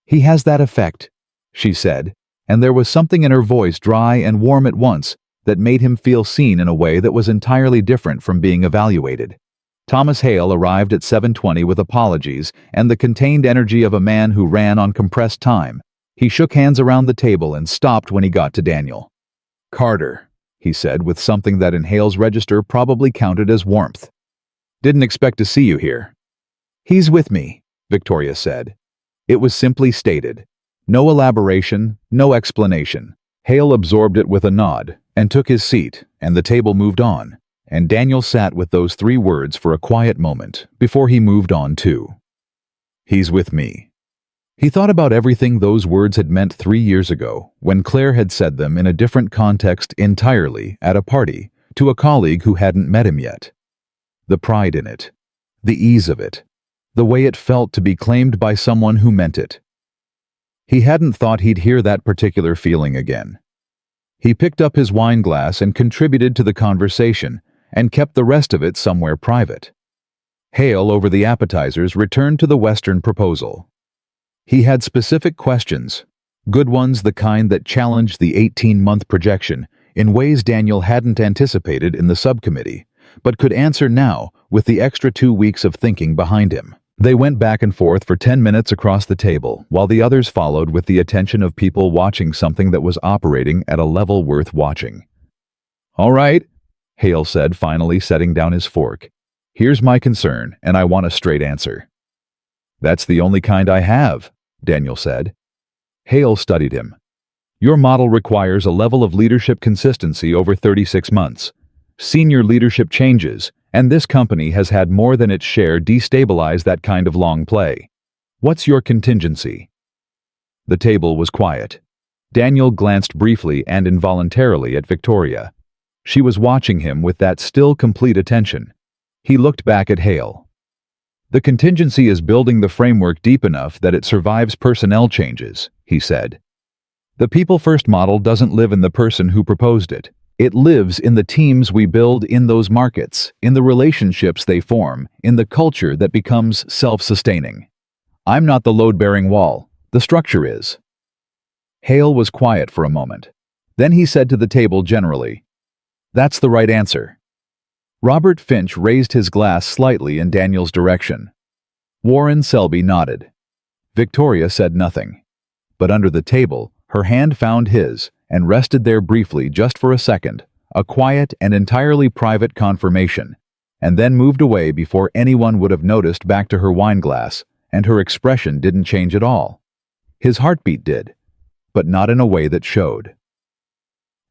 "He has that effect," she said, and there was something in her voice, dry and warm at once, that made him feel seen in a way that was entirely different from being evaluated. Thomas Hale arrived at 7:20 with apologies and the contained energy of a man who ran on compressed time. He shook hands around the table and stopped when he got to Daniel. "Carter," he said with something that in Hale's register probably counted as warmth. "Didn't expect to see you here." "He's with me," Victoria said. It was simply stated. No elaboration, no explanation. Hale absorbed it with a nod and took his seat, and the table moved on, and Daniel sat with those three words for a quiet moment before he moved on too. "He's with me." He thought about everything those words had meant 3 years ago, when Claire had said them in a different context entirely, at a party, to a colleague who hadn't met him yet. The pride in it, the ease of it, the way it felt to be claimed by someone who meant it. He hadn't thought he'd hear that particular feeling again. He picked up his wine glass and contributed to the conversation, and kept the rest of it somewhere private. Hale, over the appetizers, returned to the Western proposal. He had specific questions, good ones, the kind that challenged the 18-month projection in ways Daniel hadn't anticipated in the subcommittee, but could answer now with the extra 2 weeks of thinking behind him. They went back and forth for 10 minutes across the table, while the others followed with the attention of people watching something that was operating at a level worth watching. "All right," Hale said, finally setting down his fork. "Here's my concern, and I want a straight answer." "That's the only kind I have," Daniel said. Hale studied him. "Your model requires a level of leadership consistency over 36 months. Senior leadership changes, and this company has had more than its share destabilize that kind of long play. What's your contingency?" The table was quiet. Daniel glanced briefly and involuntarily at Victoria. She was watching him with that still complete attention. He looked back at Hale. "The contingency is building the framework deep enough that it survives personnel changes," he said. "The people-first model doesn't live in the person who proposed it. It lives in the teams we build in those markets, in the relationships they form, in the culture that becomes self-sustaining. I'm not the load-bearing wall. The structure is." Hale was quiet for a moment. Then he said to the table generally, "That's the right answer." Robert Finch raised his glass slightly in Daniel's direction. Warren Selby nodded. Victoria said nothing. But under the table, her hand found his and rested there briefly just for a second, a quiet and entirely private confirmation, and then moved away before anyone would have noticed, back to her wine glass, and her expression didn't change at all. His heartbeat did, but not in a way that showed.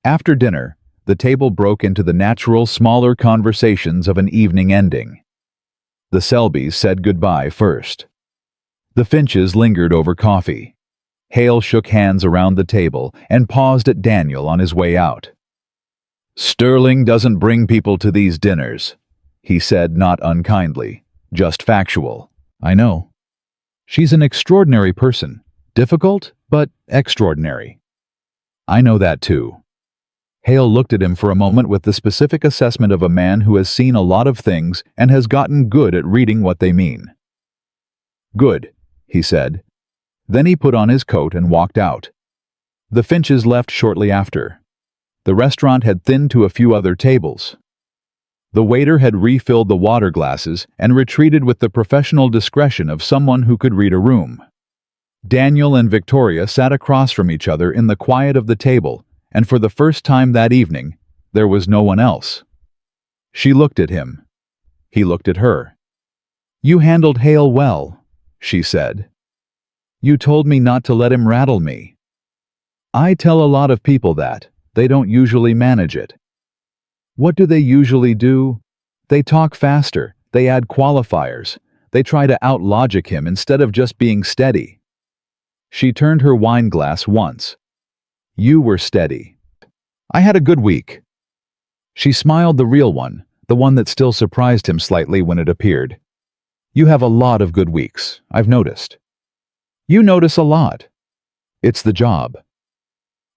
After dinner, the table broke into the natural, smaller conversations of an evening ending. The Selbys said goodbye first. The Finches lingered over coffee. Hale shook hands around the table and paused at Daniel on his way out. "Sterling doesn't bring people to these dinners," he said, not unkindly, just factual. "I know. She's an extraordinary person. Difficult, but extraordinary." "I know that too." Hale looked at him for a moment with the specific assessment of a man who has seen a lot of things and has gotten good at reading what they mean. "Good," he said. Then he put on his coat and walked out. The Finches left shortly after. The restaurant had thinned to a few other tables. The waiter had refilled the water glasses and retreated with the professional discretion of someone who could read a room. Daniel and Victoria sat across from each other in the quiet of the table, and for the first time that evening, there was no one else. She looked at him. He looked at her. "You handled Hale well," she said. "You told me not to let him rattle me. I tell a lot of people that. They don't usually manage it. What do they usually do? They talk faster, they add qualifiers, they try to out-logic him instead of just being steady." She turned her wine glass once. "You were steady. I had a good week." She smiled, the real one, the one that still surprised him slightly when it appeared. "You have a lot of good weeks, I've noticed." "You notice a lot." "It's the job."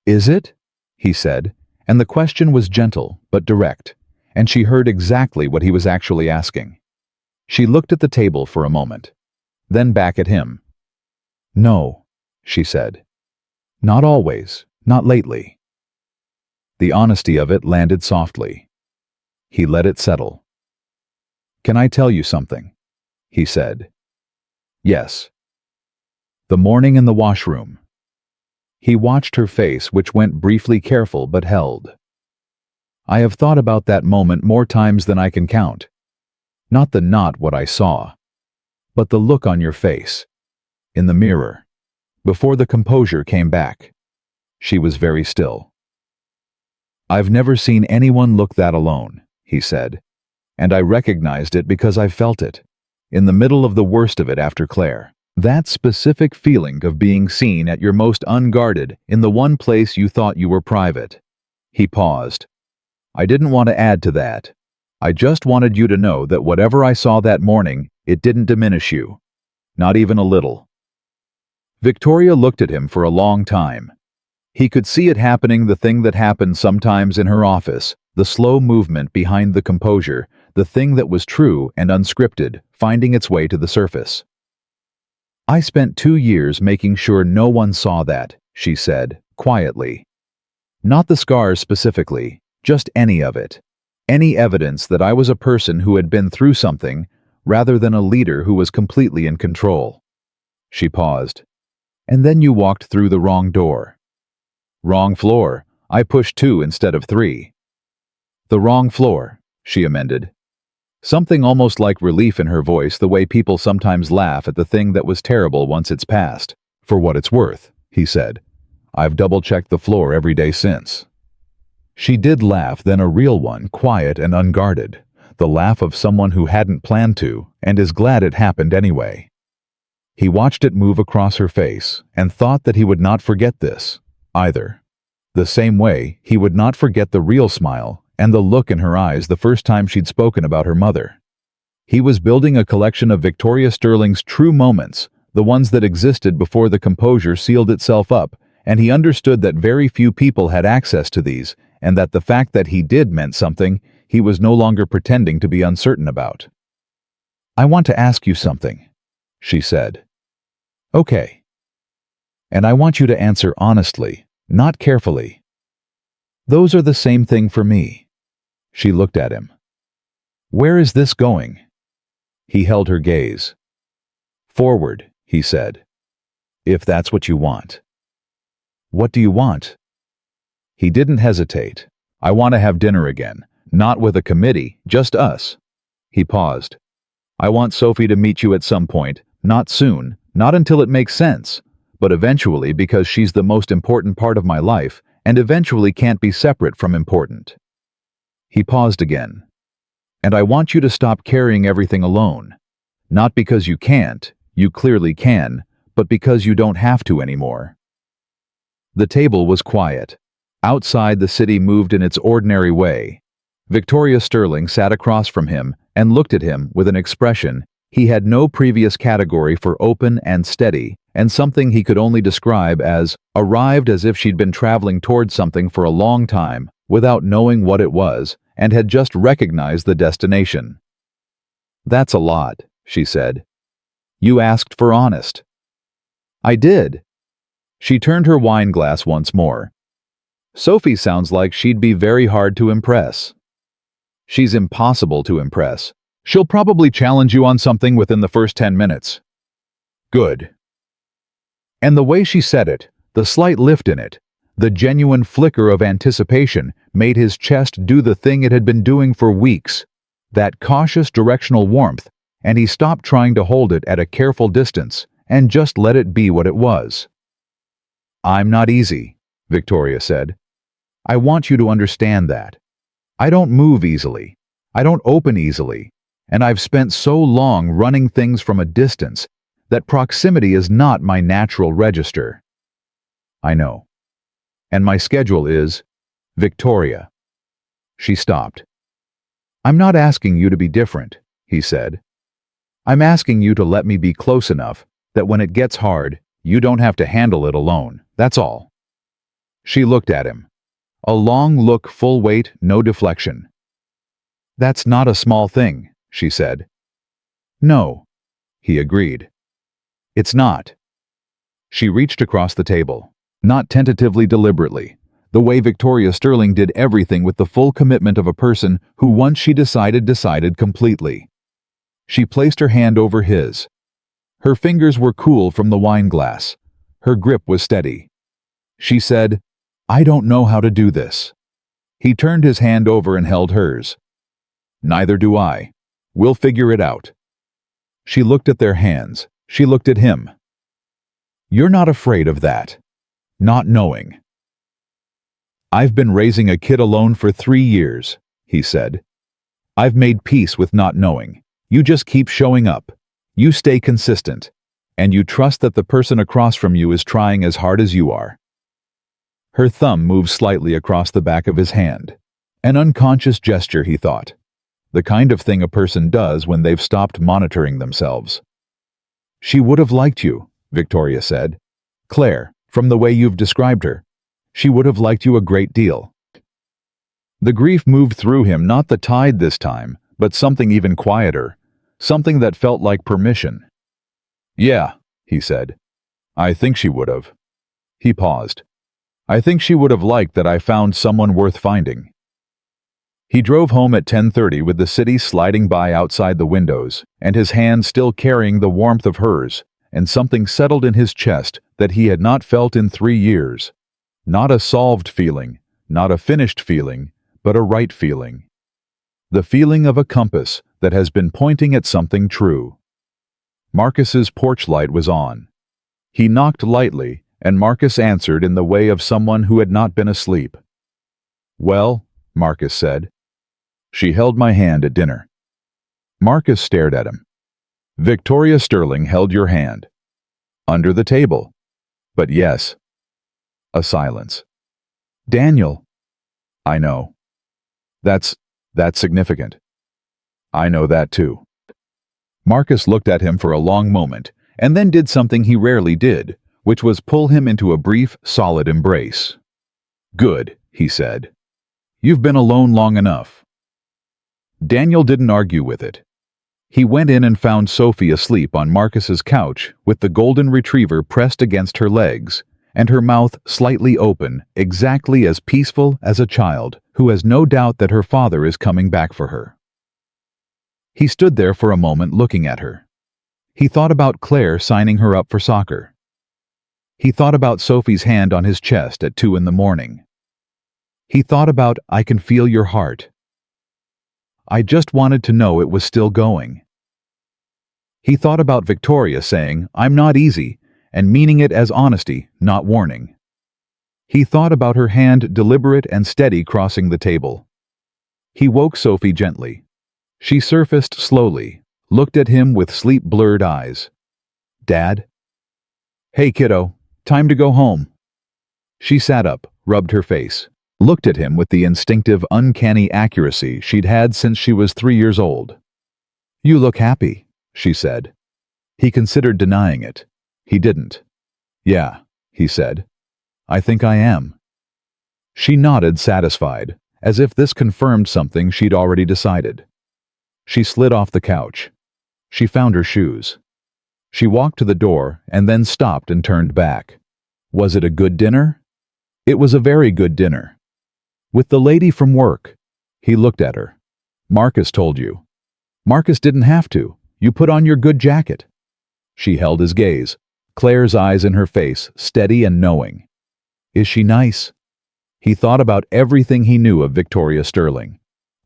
"Is it?" he said, and the question was gentle but direct, and she heard exactly what he was actually asking. She looked at the table for a moment, then back at him. "No," she said. "Not always. Not lately." The honesty of it landed softly. He let it settle. "Can I tell you something?" he said. "Yes." The morning in the washroom. He watched her face, which went briefly careful but held. "I have thought about that moment more times than I can count. Not what I saw, but the look on your face. In the mirror. Before the composure came back." She was very still. "I've never seen anyone look that alone," he said, "and I recognized it because I felt it, in the middle of the worst of it after Claire. That specific feeling of being seen at your most unguarded in the one place you thought you were private." He paused. "I didn't want to add to that. I just wanted you to know that whatever I saw that morning, it didn't diminish you. Not even a little." Victoria looked at him for a long time. He could see it happening, the thing that happens sometimes in her office, the slow movement behind the composure, the thing that was true and unscripted, finding its way to the surface. "I spent 2 years making sure no one saw that," she said, quietly. "Not the scars specifically, just any of it. Any evidence that I was a person who had been through something, rather than a leader who was completely in control." She paused. "And then you walked through the wrong door." "Wrong floor. I pushed 2 instead of 3. "The wrong floor," she amended. Something almost like relief in her voice, the way people sometimes laugh at the thing that was terrible once it's past. "For what it's worth," he said. "I've double-checked the floor every day since." She did laugh, then a real one, quiet and unguarded. The laugh of someone who hadn't planned to, and is glad it happened anyway. He watched it move across her face, and thought that he would not forget this, either. The same way, he would not forget the real smile, and the look in her eyes the first time she'd spoken about her mother. He was building a collection of Victoria Sterling's true moments, the ones that existed before the composure sealed itself up, and he understood that very few people had access to these, and that the fact that he did meant something he was no longer pretending to be uncertain about. "I want to ask you something," she said. "Okay. And I want you to answer honestly, not carefully." "Those are the same thing for me." She looked at him. "Where is this going?" He held her gaze. "Forward," he said. "If that's what you want." "What do you want?" He didn't hesitate. "I want to have dinner again. Not with a committee, just us." He paused. "I want Sophie to meet you at some point, not soon, not until it makes sense, but eventually, because she's the most important part of my life, and eventually can't be separate from important." He paused again. "And I want you to stop carrying everything alone. Not because you can't, you clearly can, but because you don't have to anymore." The table was quiet. Outside, the city moved in its ordinary way. Victoria Sterling sat across from him and looked at him with an expression he had no previous category for, open and steady, and something he could only describe as arrived, as if she'd been traveling towards something for a long time without knowing what it was, and had just recognized the destination. "That's a lot," she said. "You asked for honest." "I did." She turned her wine glass once more. "Sophie sounds like she'd be very hard to impress." "She's impossible to impress. She'll probably challenge you on something within the first 10 minutes. "Good." And the way she said it, the slight lift in it, the genuine flicker of anticipation, made his chest do the thing it had been doing for weeks, that cautious directional warmth, and he stopped trying to hold it at a careful distance and just let it be what it was. "I'm not easy," Victoria said. "I want you to understand that. I don't move easily. I don't open easily. And I've spent so long running things from a distance that proximity is not my natural register." "I know. And my schedule is Victoria." She stopped. "I'm not asking you to be different," he said. "I'm asking you to let me be close enough that when it gets hard, you don't have to handle it alone. That's all." She looked at him. A long look, full weight, no deflection. "That's not a small thing," she said. "No," he agreed. "It's not." She reached across the table, not tentatively, deliberately, the way Victoria Sterling did everything with the full commitment of a person who, once she decided completely. She placed her hand over his. Her fingers were cool from the wine glass. Her grip was steady. She said, "I don't know how to do this." He turned his hand over and held hers. "Neither do I. We'll figure it out." She looked at their hands. She looked at him. "You're not afraid of that. Not knowing." "I've been raising a kid alone for 3 years," he said. "I've made peace with not knowing. You just keep showing up. You stay consistent. And you trust that the person across from you is trying as hard as you are." Her thumb moved slightly across the back of his hand. An unconscious gesture, he thought. The kind of thing a person does when they've stopped monitoring themselves. "She would have liked you," Victoria said. "Claire, from the way you've described her. She would have liked you a great deal." The grief moved through him, not the tide this time, but something even quieter, something that felt like permission. "Yeah," he said. "I think she would have." He paused. "I think she would have liked that I found someone worth finding." He drove home at 10:30 with the city sliding by outside the windows, and his hand still carrying the warmth of hers, and something settled in his chest that he had not felt in 3 years. Not a solved feeling, not a finished feeling, but a right feeling. The feeling of a compass that has been pointing at something true. Marcus's porch light was on. He knocked lightly, and Marcus answered in the way of someone who had not been asleep. "Well," Marcus said. "She held my hand at dinner." Marcus stared at him. "Victoria Sterling held your hand." "Under the table." "But yes." A silence. "Daniel." "I know. That's significant." "I know that too." Marcus looked at him for a long moment, and then did something he rarely did, which was pull him into a brief, solid embrace. "Good," he said. "You've been alone long enough." Daniel didn't argue with it. He went in and found Sophie asleep on Marcus's couch with the golden retriever pressed against her legs, and her mouth slightly open, exactly as peaceful as a child who has no doubt that her father is coming back for her. He stood there for a moment looking at her. He thought about Claire signing her up for soccer. He thought about Sophie's hand on his chest at 2 a.m. He thought about "I can feel your heart." I just wanted to know it was still going. He thought about Victoria saying, "I'm not easy," and meaning it as honesty, not warning. He thought about her hand deliberate and steady crossing the table. He woke Sophie gently. She surfaced slowly, looked at him with sleep-blurred eyes. "Dad?" "Hey, kiddo, time to go home." She sat up, rubbed her face, looked at him with the instinctive, uncanny accuracy she'd had since she was 3 years old. "You look happy," she said. He considered denying it. He didn't. "Yeah," he said. "I think I am." She nodded, satisfied, as if this confirmed something she'd already decided. She slid off the couch. She found her shoes. She walked to the door and then stopped and turned back. Was it a good dinner? It was a very good dinner. With the lady from work. He looked at her. "Marcus told you." "Marcus didn't have to. You put on your good jacket." She held his gaze, Claire's eyes in her face, steady and knowing. "Is she nice?" He thought about everything he knew of Victoria Sterling.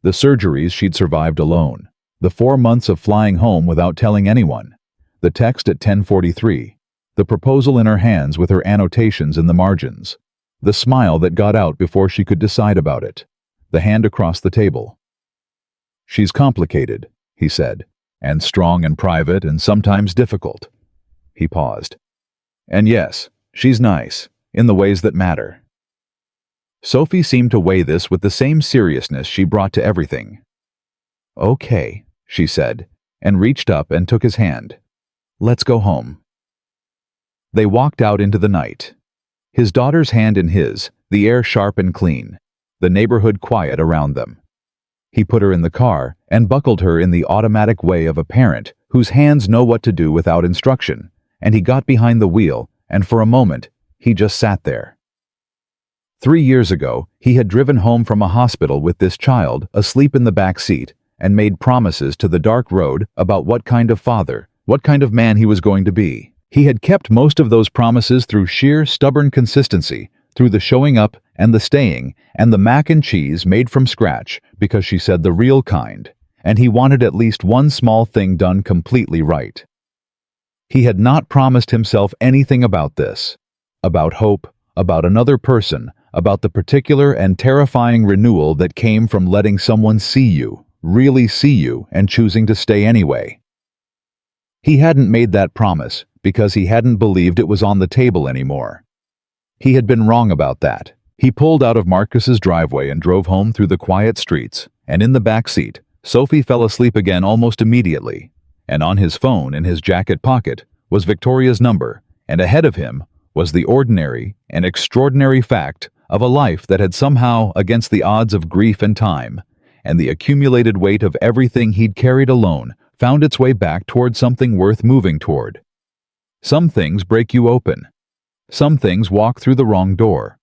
The surgeries she'd survived alone. The 4 months of flying home without telling anyone. The text at 10:43. The proposal in her hands with her annotations in the margins. The smile that got out before she could decide about it. The hand across the table. "She's complicated," he said, "and strong and private and sometimes difficult." He paused. "And yes, she's nice, in the ways that matter." Sophie seemed to weigh this with the same seriousness she brought to everything. "Okay," she said, and reached up and took his hand. "Let's go home." They walked out into the night. His daughter's hand in his, the air sharp and clean, the neighborhood quiet around them. He put her in the car and buckled her in the automatic way of a parent whose hands know what to do without instruction, and he got behind the wheel, and for a moment, he just sat there. 3 years ago, he had driven home from a hospital with this child asleep in the back seat and made promises to the dark road about what kind of father, what kind of man he was going to be. He had kept most of those promises through sheer stubborn consistency, through the showing up and the staying and the mac and cheese made from scratch because she said the real kind, and he wanted at least one small thing done completely right. He had not promised himself anything about this, about hope, about another person, about the particular and terrifying renewal that came from letting someone see you, really see you, and choosing to stay anyway. He hadn't made that promise because he hadn't believed it was on the table anymore. He had been wrong about that. He pulled out of Marcus's driveway and drove home through the quiet streets, and in the back seat, Sophie fell asleep again almost immediately, and on his phone in his jacket pocket was Victoria's number, and ahead of him was the ordinary and extraordinary fact of a life that had somehow, against the odds of grief and time, and the accumulated weight of everything he'd carried alone found its way back toward something worth moving toward. Some things break you open. Some things walk through the wrong door.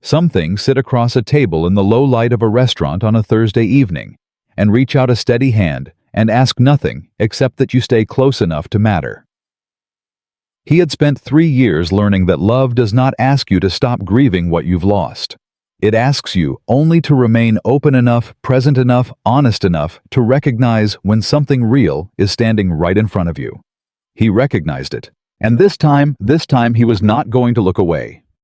Some things sit across a table in the low light of a restaurant on a Thursday evening and reach out a steady hand and ask nothing except that you stay close enough to matter. He had spent 3 years learning that love does not ask you to stop grieving what you've lost. It asks you only to remain open enough, present enough, honest enough to recognize when something real is standing right in front of you. He recognized it, and this time he was not going to look away.